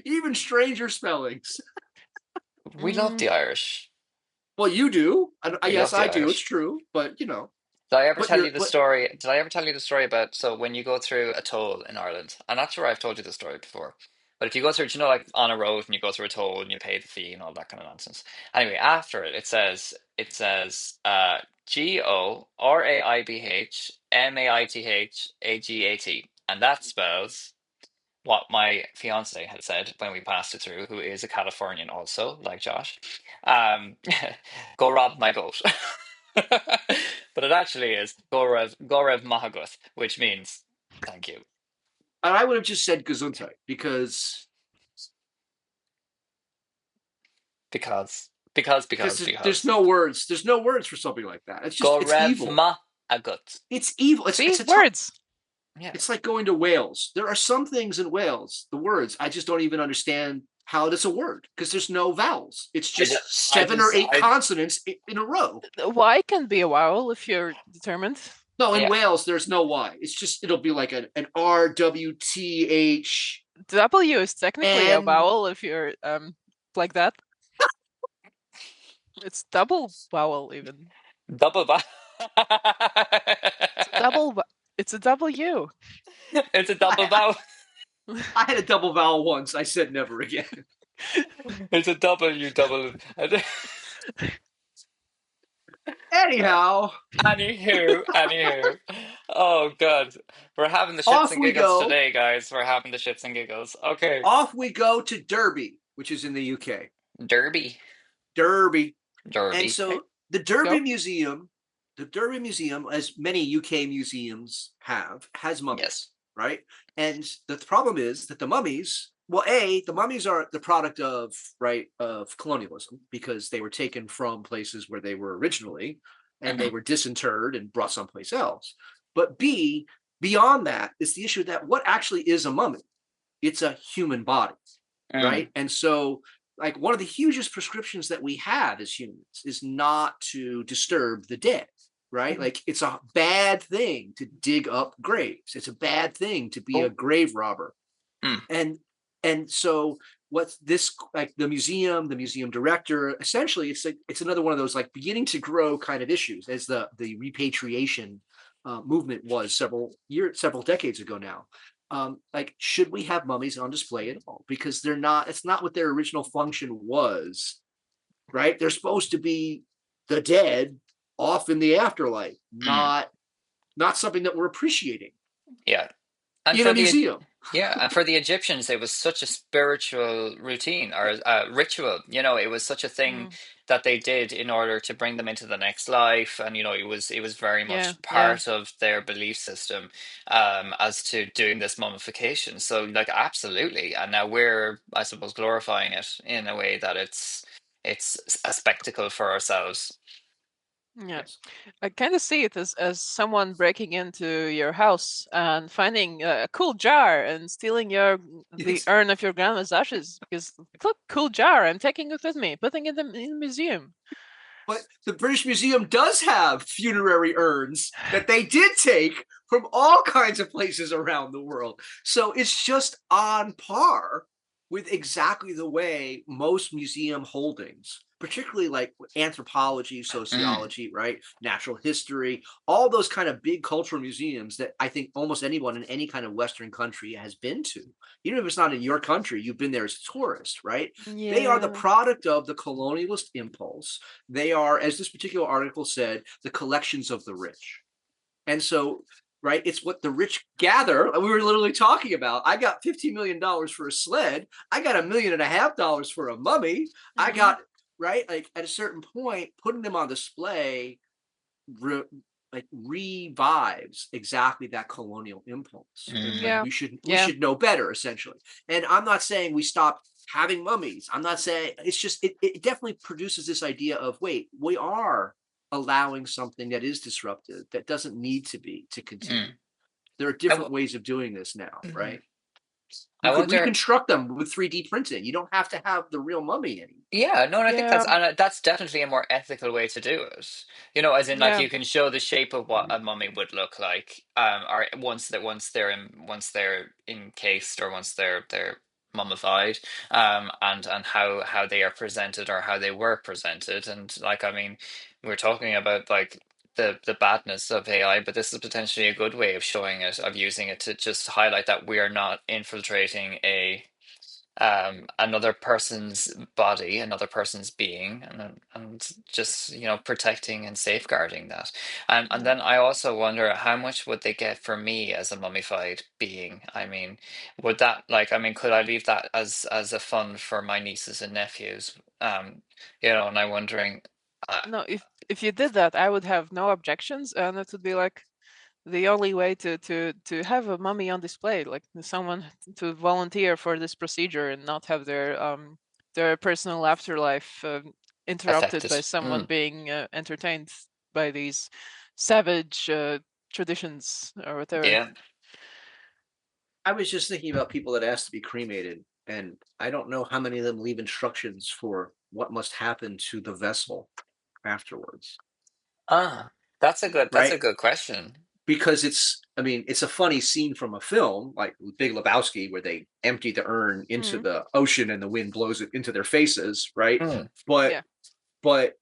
Even stranger spellings. We love the Irish. Well, you do. Yes, love the I do. Irish. It's true. But, you know. Did I ever tell you the story? Did I ever tell you the story about, so when you go through a toll in Ireland, I'm not sure I've told you the story before, but if you go through, you know, like on a road and you go through a toll and you pay the fee and all that kind of nonsense. Anyway, after it says GORAIBHMAITHAGAT, and that spells what my fiance had said when we passed it through, who is a Californian also, like Josh. Go rob my goat. But it actually is Gorev Mahagut, which means thank you. And I would have just said Gesundheit because there's no words. There's no words for something like that. It's just it's evil. Mahagut. It's evil. It's words. Yeah. It's like going to Wales. There are some things in Wales, the words, I just don't even understand how it's a word because there's no vowels. It's just 7 or 8 consonants in a row. Y can be a vowel if you're determined. No, in Wales, there's no Y. It's just, it'll be like an R, W, T, H. W is technically a vowel if you're like that. It's double vowel even. Double ba It's a double. It's a W. It's a double I, vowel. I had a double vowel once. I said never again. It's a W double. Anyhow, Anywho. Oh God. We're having the shits off and we giggles go. today, guys. We're having the shits and giggles. Okay. Off we go to Derby, which is in the UK. Derby. Derby. And Derby. Okay, so the let's Derby go. Museum, as many UK museums has mummies, Yes. right? And the problem is that the mummies, well, the mummies are the product of of colonialism because they were taken from places where they were originally, and they Hmm. were disinterred and brought someplace else. But B, beyond that, is the issue that what actually is a mummy? It's a human body, Mm. right? And so, like, one of the hugest prescriptions that we have as humans is not to disturb the dead, right? Like, it's a bad thing to dig up graves. It's a bad thing to be a Oh. grave robber. Mm. And so what's this, like, the museum director, essentially it's like it's another one of those like beginning to grow kind of issues as the repatriation movement was several decades ago now. Like, should we have mummies on display at all? Because it's not what their original function was, right? They're supposed to be the dead off in the afterlife, Mm. not something that we're appreciating Yeah. And in a for the museum. Yeah, and for the Egyptians, it was such a spiritual routine or ritual. It was such a thing Mm, that they did in order to bring them into the next life, and it was very yeah, much yeah, part of their belief system, as to doing this mummification. So, like, absolutely, and now we're, I suppose, glorifying it in a way that it's a spectacle for ourselves. yeah. Yes. I kind of see it as someone breaking into your house and finding a cool jar and stealing the Yes. urn of your grandma's ashes because look, cool jar. I'm taking it with me, putting it in the museum. But the British Museum does have funerary urns that they did take from all kinds of places around the world. So it's just on par with exactly the way most museum holdings, particularly like anthropology, Mm, sociology, right? Natural history, all those kind of big cultural museums that I think almost anyone in any kind of Western country has been to. Even if it's not in your country, you've been there as a tourist, right? They are the Yeah. product of the colonialist impulse. They are, as this particular article said, the collections of the rich. And so, right, it's what the rich gather. We were literally talking about. I got $15 million for a sled. I got $1.5 million for a mummy. I Hmm. got, right, like at a certain point, putting them on display re- like revives exactly that colonial impulse, and like mm, Yeah. we Yeah. should know better, essentially. And I'm not saying we stop having mummies. I'm not saying, it's just it definitely produces this idea of, wait, we are allowing something that is disruptive, that doesn't need to be, to continue. mm. There are I, different w- ways of doing this now, mhm. right? You I could wonder. reconstruct them with 3D printing. You don't have to have the real mummy anymore. Yeah, no, and I think Yeah. that's definitely a more ethical way to do it. As in, like, Yeah. you can show the shape of what a mummy would look like, or once they're encased, or once they're mummified, and how they are presented, or how they were presented, and, like, I mean, we're talking about, like, the badness of AI, but this is potentially a good way of showing it, of using it to just highlight that we are not infiltrating another person's body, another person's being, and just, protecting and safeguarding that. And Yeah. then I also wonder how much would they get for me as a mummified being? I mean, would that, like, I mean, could I leave that as a fund for my nieces and nephews? And I'm wondering. No, if you did that, I would have no objections, and it would be like the only way to have a mummy on display, like someone to volunteer for this procedure and not have their personal afterlife interrupted Affected. by someone Mm, being entertained by these savage traditions or whatever. yeah. I was just thinking about people that asked to be cremated, and I don't know how many of them leave instructions for what must happen to the vessel afterwards, That's a right? good question. Because I mean, it's a funny scene from a film like Big Lebowski where they empty the urn into Mm, the ocean and the wind blows it into their faces, right? Mm, But yeah. but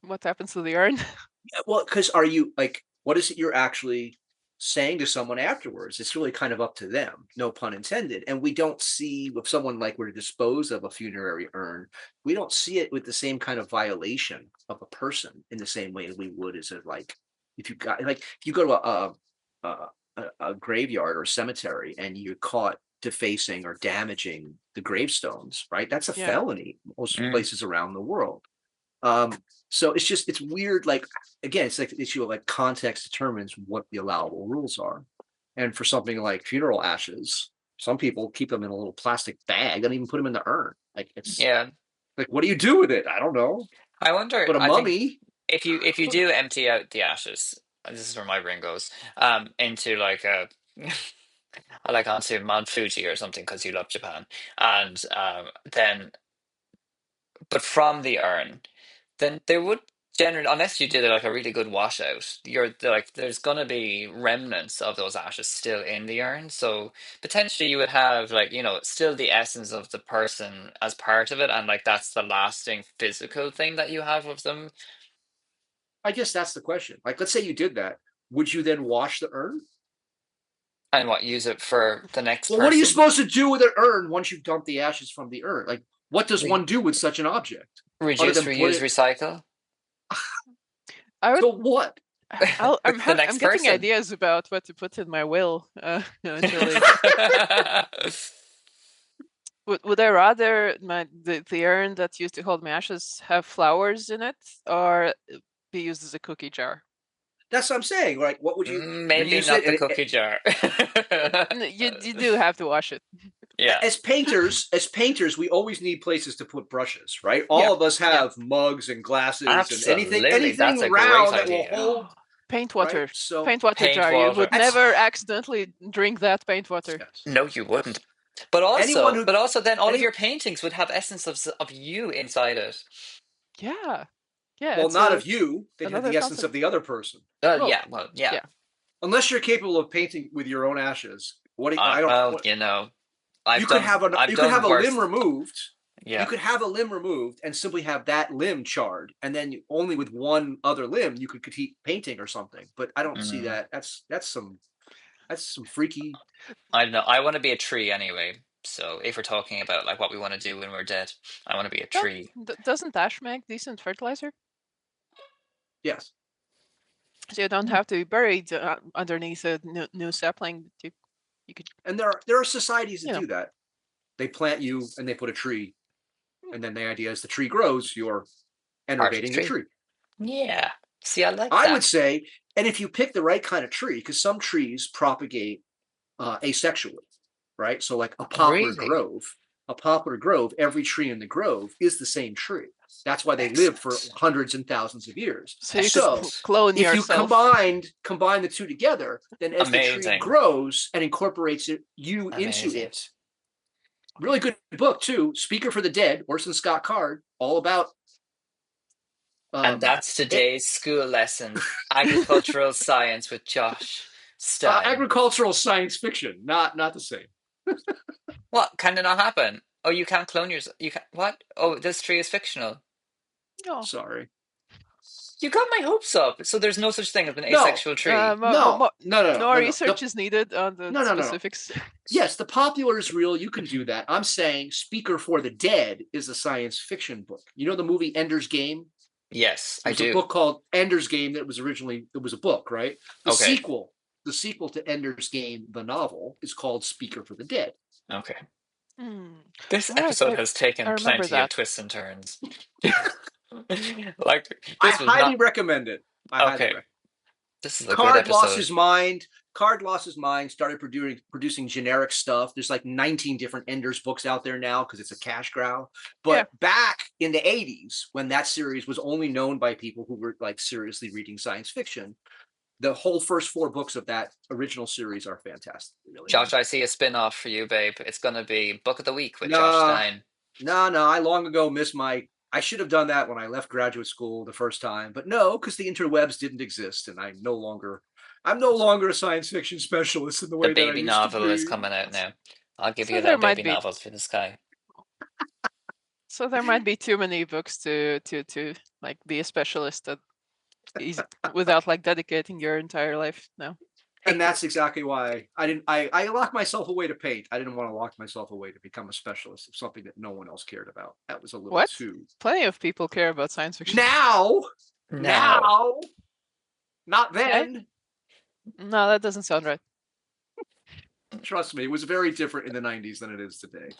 What happens to the urn? Well, because are you like, what is it you're actually saying to someone afterwards? It's really kind of up to them, no pun intended. And we don't see if someone like were to dispose of a funerary urn, we don't see it with the same kind of violation of a person in the same way we would as a like if you got like if you go to a graveyard or cemetery and you're caught defacing or damaging the gravestones, right? That's a Yeah. felony most Mm. places around the world. Um, so it's weird. Like again, it's like the issue of like context determines what the allowable rules are. And for something like funeral ashes, some people keep them in a little plastic bag and even put them in the urn. Like it's Yeah. like, what do you do with it? I don't know. I wonder, But a I think mummy, if you do empty out the ashes, this is where my brain goes, into like a like onto Mount Fuji or something because you love Japan. And then but from the urn, then there would generally, unless you did like a really good washout, like there's gonna be remnants of those ashes still in the urn. So potentially you would have like, still the essence of the person as part of it, and like that's the lasting physical thing that you have of them. I guess that's the question. Like, let's say you did that. Would you then wash the urn? And what, use it for the next Well, what are you person? supposed to do with an urn once you dump the ashes from the urn? Like, what does Re- one do with such an object other Reduce, than put reuse, it? recycle. I would. So what? The I'm next getting person. ideas about what to put in my will. Eventually, would I rather the urn that used to hold my ashes have flowers in it, or be used as a cookie jar? That's what I'm saying. Like, what would you Maybe reuse it? not the And cookie jar. You do have to wash it. Yeah, as painters, we always need places to put brushes, right? Yeah, All of us yeah. have mugs and glasses and anything, absolutely. That's anything a great round that will idea. hold, right? So Paint water Paint jar. You water. would never accidentally drink that paint water. yes, No, you wouldn't. But anyone also, who but also, then all of any your paintings would have essence of you inside it. Yeah, yeah. well, It's not of you. They'd have another the essence concept. of the other person. Well, Well, yeah. yeah. Unless you're capable of painting with your own ashes. What do you, I don't. Well, What I've done I've you could done have a limb worse. removed. You Yeah. could have a limb removed and simply have that limb charred, and then only with one other limb you could keep painting or something. But I don't see Mm, that. That's some freaky. I don't know. I want to be a tree anyway. So if we're talking about like what we want to do when we're dead, I want to be a Don't, tree. doesn't ash make decent fertilizer? Yes, So you don't have to be buried underneath a new sapling. You could, and there are societies that you know. do that. They plant you and they put a tree, and then the idea is the tree grows, you're Part of the enervating the tree. tree. Yeah. See, I like I would that. say, and if you pick the right kind of tree, because some trees propagate asexually, right? So like Really? a poplar grove, every tree in the grove is the same tree. That's why they live for Excellent. hundreds and thousands of years. So you could So Excellent. clone if you yourself. combine the two together, then as the tree Amazing. grows and incorporates you into Amazing. it, really good book too. Speaker for the Dead, Orson Scott Card, all about And um, that's today's school lesson, agricultural science with Josh Stein. agricultural science fiction. Not the same. What? Can it not happen? Oh, you can't clone yourself. You can't. What? Oh, this tree is fictional. Oh, Sorry. You got my hopes up. So there's no such thing as an No, asexual tree. more no, research is needed on the no. specifics. Yes, the popular is real. You can do that. I'm saying Speaker for the Dead is a science fiction book. You know the movie Ender's Game? Yes, There I was a do. book called Ender's Game that was originally it was a book, right? The Okay. sequel, the sequel to Ender's Game, the novel, is called Speaker for the Dead. Okay. Hmm. This Right, episode has I taken remember plenty of that. twists and turns. Like I this was not highly recommend it. I highly okay. recommend. This is a good Card lost episode. his mind. Card lost his mind. Started producing generic stuff. There's like 19 different Enders books out there now because it's a cash grab. But back in the 80s, when that series was only known by people who were like seriously reading science fiction, the whole first 4 books of that original series are fantastic. Really. Josh, I see a spin-off for you, babe. It's gonna be Book of the Week with Josh No, Stein. no. I long ago missed my. I should have done that when I left graduate school the first time, but no, because the interwebs didn't exist, and I'm no longer a science fiction specialist in the The way that I baby used to novel is be. coming out now. I'll give So you there that might baby be novels for this guy. So there might be too many books to like be a specialist at without like dedicating your entire life. No. And that's exactly why I locked myself away to paint. I didn't want to lock myself away to become a specialist of something that no one else cared about. That was a little What? too. Plenty of people care about science fiction. Now, Now. now, not Okay. then. No, that doesn't sound right. Trust me, it was very different in the 90s than it is today.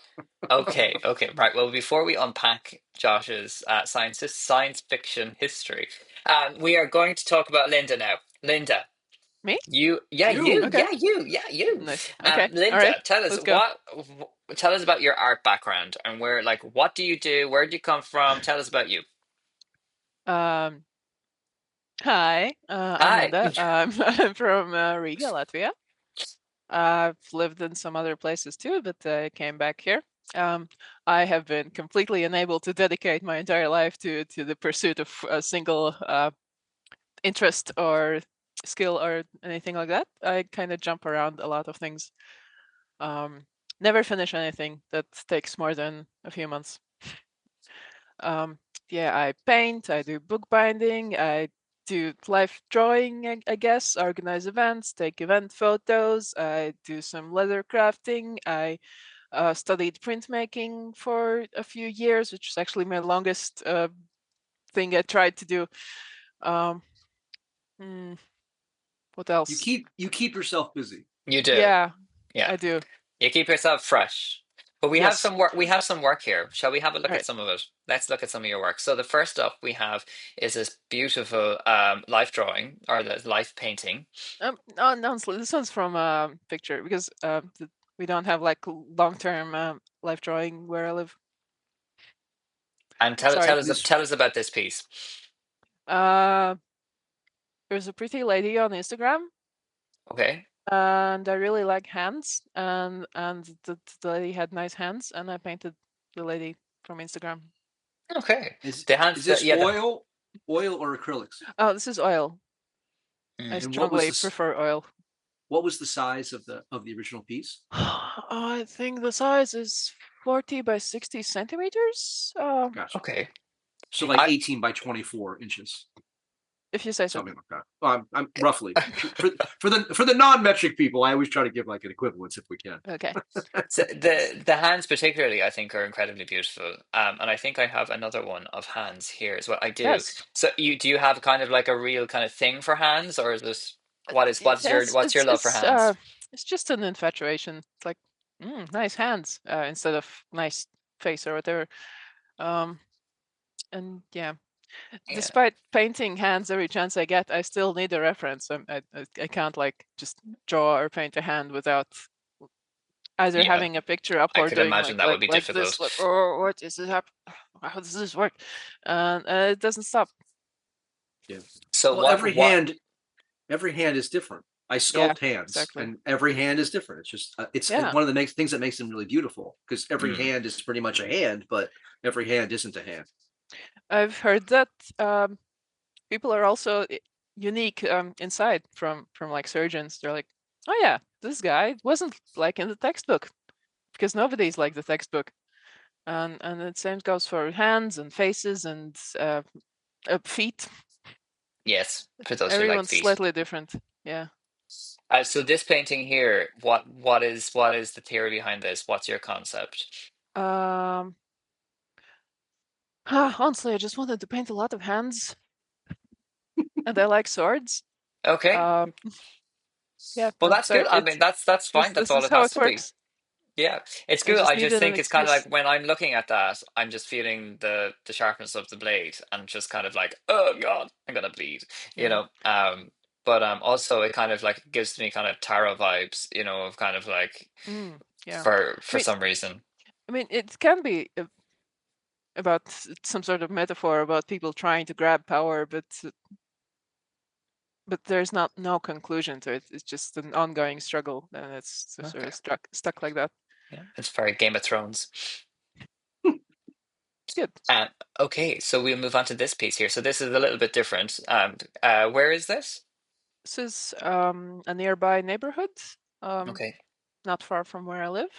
Okay, right. Well, before we unpack Josh's science fiction history, we are going to talk about Linda now. Linda, Me? you, You. Okay. you. Nice. Okay. All Linda, right. tell us Let's go. tell us about your art background and where, like, what do you do? Where do you come from? Tell us about you. Um. Hi. I'm Hi. Linda. I'm from Riga, Latvia. I've lived in some other places too, but I came back here. I have been completely unable to dedicate my entire life to the pursuit of a single interest or skill or anything like that. I kind of jump around a lot of things. Never finish anything that takes more than a few months. Yeah, I paint, I do bookbinding, I do live drawing, I guess, organize events, take event photos, I do some leather crafting, I studied printmaking for a few years, which is actually my longest thing I tried to do. What else? You keep yourself busy. You do. Yeah, Yeah. I do. You keep yourself fresh. But we have Yes. some work. We have some work here. Shall we have a look All at right. some of it? Let's look at some of your work. So the first up we have is this beautiful life drawing or the life painting. No, this one's from a picture because we don't have like long-term life drawing where I live. And Sorry. tell us about this piece. There's a pretty lady on Instagram, Okay. and I really like hands, and the lady had nice hands, and I painted the lady from Instagram. Okay. Is The hands. is this Yeah. oil or acrylics? Oh, this is oil. I And what was strongly the prefer oil. what was the size of the original piece? I think the size is 40 by 60 centimeters. Gotcha. Okay. So like I 18 by 24 inches, If you say so. something like that. Well, I'm roughly for the non-metric people. I always try to give like an equivalence if we can. Okay. so the hands particularly I think are incredibly beautiful. And I think I have another one of hands here as well. I do. Yes. So you have kind of like a real kind of thing for hands, or is this Yes, what's your love for hands? it's just an infatuation. It's like, nice hands, instead of nice face or whatever. And yeah, Yeah. despite painting hands every chance I get, I still need a reference. I can't like just draw or paint a hand without either Yeah. having a picture up I or could doing imagine that would be like this. difficult. Like, oh, what is it happen? How does this work? And it doesn't stop. Yeah. So Well, every hand is different. I Yeah, sculpt hands, exactly. and every hand is different. It's just it's Yeah. one of the things that makes them really beautiful because every Mm. hand is pretty much a hand, but every hand isn't a hand. I've heard that people are also unique inside from like surgeons. They're like, oh yeah, this guy wasn't like in the textbook, because nobody's like the textbook. And the same goes for hands and faces and feet. Yes, for those who like Everyone's feet. slightly different. Yeah. So this painting here, what is the theory behind this? What's your concept? Honestly, I just wanted to paint a lot of hands, and I like swords. Okay. Yeah. Well, No, that's sorry. good. I mean, that's fine. That's This all is it how has it to be. works. Yeah, it's I good. just I just needed an think it's kind of like excuse. when I'm looking at that, I'm just feeling the sharpness of the blade and just kind of like, oh God, I'm gonna bleed, you Yeah. know. But also it kind of like gives me kind of tarot vibes, of kind of like Yeah. for some reason. I mean, it can be about some sort of metaphor about people trying to grab power, but there's no conclusion to it. It's just an ongoing struggle, and it's sort Okay. of stuck like that. Yeah, it's very Game of Thrones. Good. Okay, so we'll move on to this piece here. So this is a little bit different. Where is this? This is a nearby neighborhood, Okay. not far from where I live.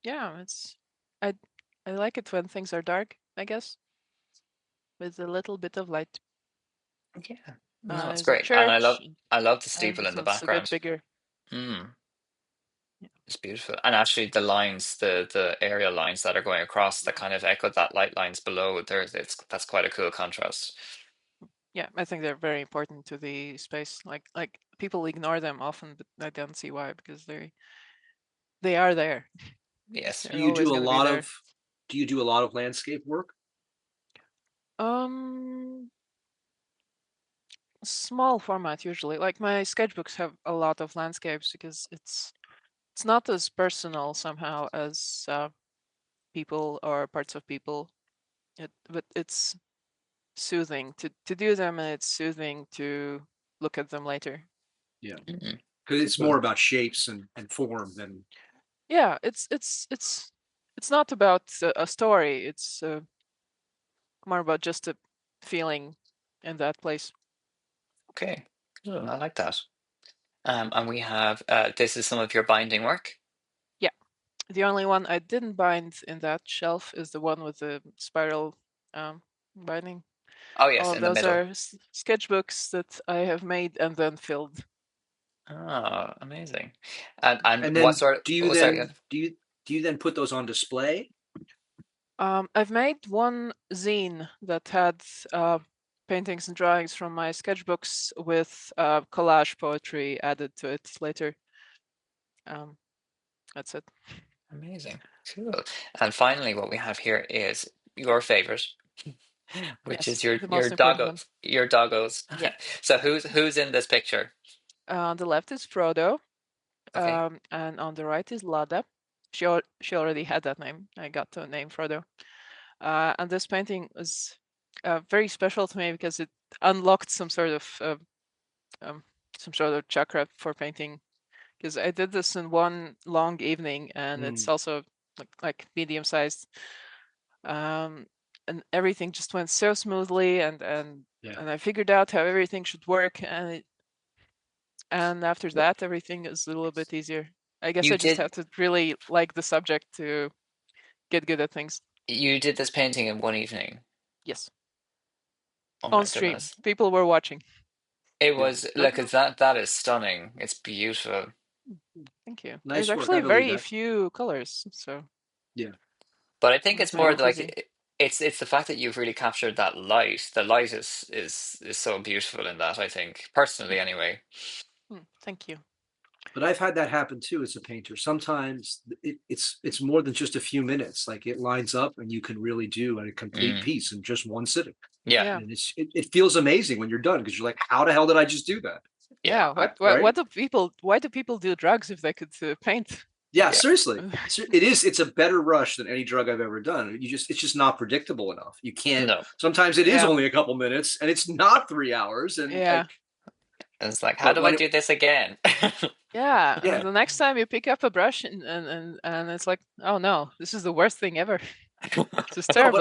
Yeah, I I like it when things are dark, I guess, with a little bit of light. Yeah, no, it's There's a great, and church, I love the and steeple this in the one's a bit background. bigger. Mm, Yeah. it's beautiful, and actually the lines, the aerial lines that are going across that kind of echo that light lines below. That's quite a cool contrast. Yeah, I think they're very important to the space. Like people ignore them often, but I don't see why, because they are there. Yes. Do They're you always do a going to be lot there. of do you do a lot of landscape work? Um, Small format usually. Like my sketchbooks have a lot of landscapes because it's not as personal somehow as people or parts of people. But it's soothing to do them, and it's soothing to look at them later. Yeah, Mm, because it's cool. more about shapes and form than Yeah, it's not about a story. It's more about just a feeling in that place. Okay, cool. I like that. And we have this is some of your binding work. Yeah, the only one I didn't bind in that shelf is the one with the spiral binding. Oh yes, All of in the those middle. are sketchbooks that I have made and then filled. Oh, amazing. And and what then sort? do you Oh, sorry. then do you then put those on display? I've made one zine that had paintings and drawings from my sketchbooks with collage poetry added to it later. Um, that's it. Amazing. Cool. And finally, what we have here is your favorite, which Yes, is the most important one. your doggos. Yeah. So who's in this picture? On the left is Frodo, Okay. and on the right is Lada. She already had that name. I got to name Frodo. And this painting was very special to me because it unlocked um, some sort of chakra for painting. Because I did this in one long evening, and it's Mm, also like medium sized. Um, and everything just went so smoothly, yeah. and I figured out how everything should work, and after Wh- that, everything is a little bit easier. I guess You I just did have to really like the subject to get good at things. you did this painting in one evening. Yes, Oh on my stream, goodness. people were watching. It Yeah. was look, it's that is stunning. It's beautiful. Thank you. There's Nice work. I actually believe very that. few colors, so Yeah. But I think it's that's more very like pleasing. it's the fact that you've really captured that light. The light is so beautiful in that, I think, personally anyway. Thank you. But I've had that happen too as a painter. Sometimes it's more than just a few minutes. Like it lines up and you can really do a complete Mm. piece in just one sitting. Yeah, Yeah, And it feels amazing when you're done because you're like, how the hell did I just do that? yeah, yeah. Right? Why do people do drugs if they could paint? Yeah, yeah. seriously. It's a better rush than any drug I've ever done. It's just not predictable enough. You can't No. sometimes it is Yeah, only a couple minutes and it's not 3 hours. And yeah, like It's like, how but do I when it do this again? yeah. And yeah. the next time you pick up a brush and it's like, oh no, this is the worst thing ever. This is No, terrible.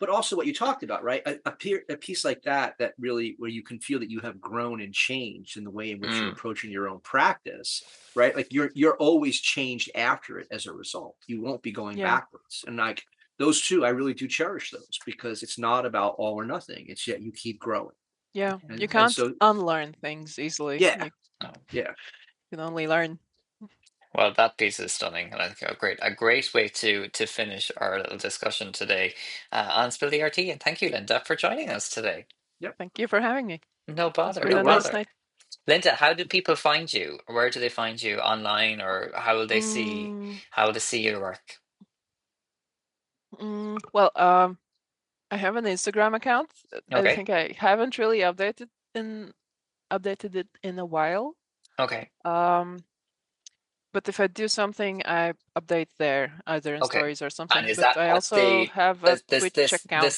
but also what you talked about, right? A piece like that really where you can feel that you have grown and changed in the way in which you're Mm, approaching your own practice, right? Like you're always changed after it as a result. You won't be going Yeah, backwards. And like those two, I really do cherish those because it's not about all or nothing. It's yet you keep growing. yeah. You And can't so unlearn things easily. yeah, You no. yeah. can only learn. Well, that piece is stunning, and I think a great way to finish our little discussion today on Spill the RT. And thank you, Linda, for joining us today. Yep. Thank you for having me. No It's bother, been Great no a nice work. bother. night. Linda, how do people find you? Where do they find you online, or Mm, how will they see your work? well, I have an Instagram account. I Okay, think I haven't really updated it in a while. okay, Um, but if I do something, I update there, either in okay. stories or And something. is But that I at also have a Twitch account.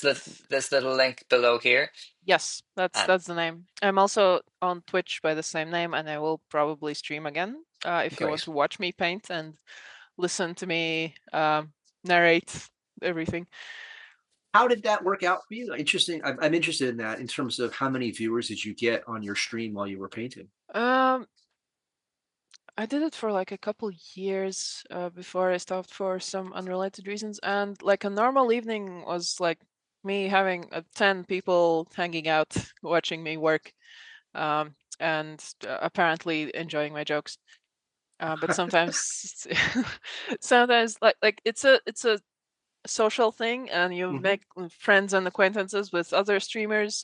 this little link below here? Yes, And that's the name. I'm also on Twitch by the same name, and I will probably stream again. If you want great. to watch me paint and listen to me narrate everything. How did that work out for you? Interesting. I'm interested in that in terms of how many viewers did you get on your stream while you were painting? Um, I did it for like a couple years before I stopped for some unrelated reasons. And like a normal evening was like me having 10 people hanging out, watching me work, and apparently enjoying my jokes. But sometimes, sometimes like it's a social thing, and you Mhm. make friends and acquaintances with other streamers,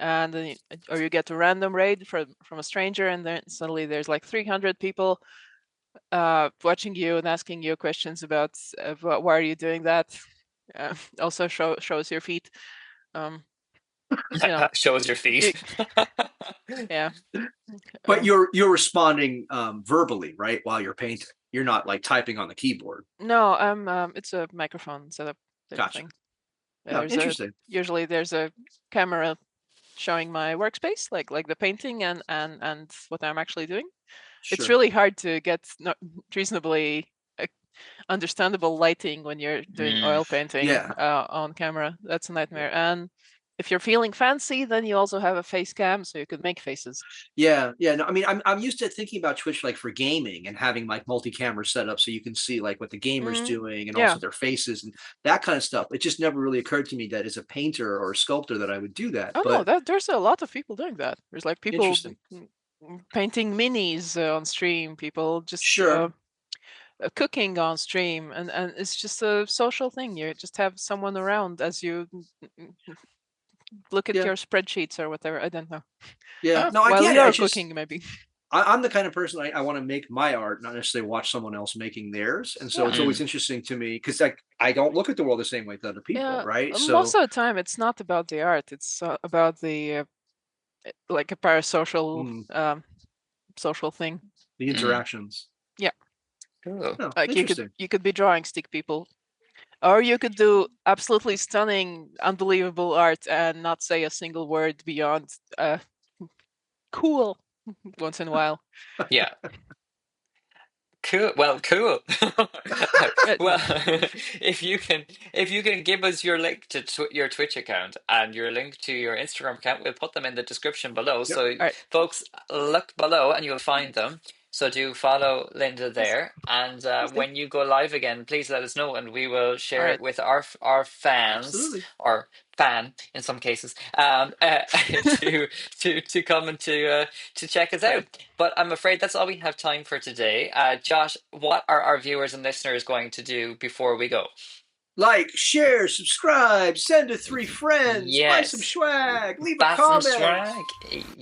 and then or you get a random raid from a stranger, and then suddenly there's like 300 people watching you and asking you questions about why are you doing that. Also shows your feet. Um, you know, Shows your you, feet. yeah. But Um, you're responding verbally, right? While you're painting, you're not like typing on the keyboard. no, it's a microphone setup type of Gotcha. thing. No, There's a interesting. usually there's a camera showing my workspace, like the painting and what I'm actually doing. It's Sure. really hard to get reasonably uh, understandable lighting when you're doing Mm. oil painting Yeah. on camera. That's a nightmare. And if you're feeling fancy, then you also have a face cam, so you could make faces. Yeah, yeah. No, I mean, I'm used to thinking about Twitch like for gaming and having like multi-camera setup so you can see like what the gamer's Mm, doing and yeah. also their faces and that kind of stuff. It just never really occurred to me that as a painter or a sculptor that I would do that. Oh no, But that there's a lot of people doing that. There's like people interesting. painting minis on stream, people just Sure. cooking on stream, and it's just a social thing. You just have someone around as you look at Yeah. your spreadsheets or whatever. I don't know. Yeah. No, I While get it. I you're just cooking, maybe. I'm the kind of person I want to make my art, not necessarily watch someone else making theirs. And so Yeah. it's always Mm. interesting to me because like I don't look at the world the same way as other people, Yeah, right? most So of the time it's not about the art. It's about the like a parasocial mm, social thing. the Mm. interactions. Yeah, Cool. Oh, like interesting. you could be drawing stick people, or you could do absolutely stunning, unbelievable art and not say a single word beyond cool once in a while. Yeah. Cool. Well, cool. Well, if you can give us your link to your Twitch account and your link to your Instagram account, we'll put them in the description below. Yep. So, All right. folks, look below and you'll find them. So do follow Linda Yes. there, and Yes. when you go live again, please let us know, and we will All share right. it with our fans Absolutely. or fan in some cases, to come and to check us All right. out. But I'm afraid that's all we have time for today. Josh, what are our viewers and listeners going to do before we go? Like, share, subscribe, send to 3 friends, buy some Yes, swag, leave a Bassam comment, Strike.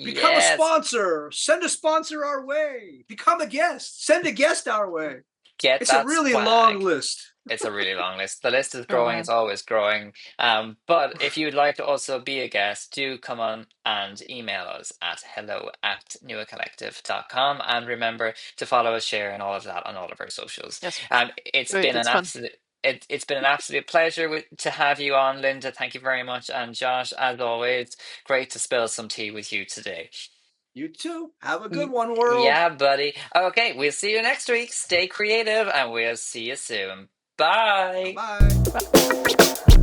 become a Yes, sponsor, send a sponsor our way, become a guest, send a guest our way. get It's a that really long swag. list. It's a really long list. The list is Oh growing, it's man. always growing. But if you'd like to also be a guest, do come on and email us at hello@newacollective.com. And remember to follow us, share, and all of that on all of our socials. Yes. It's Do it. been It's an fun. it's been an absolute pleasure to have you on, Linda. Thank you very much. And Josh, as always, great to spill some tea with you today. You too. Have a good one, world. Yeah, buddy. Okay, we'll see you next week. Stay creative, and we'll see you soon. Bye Bye. bye.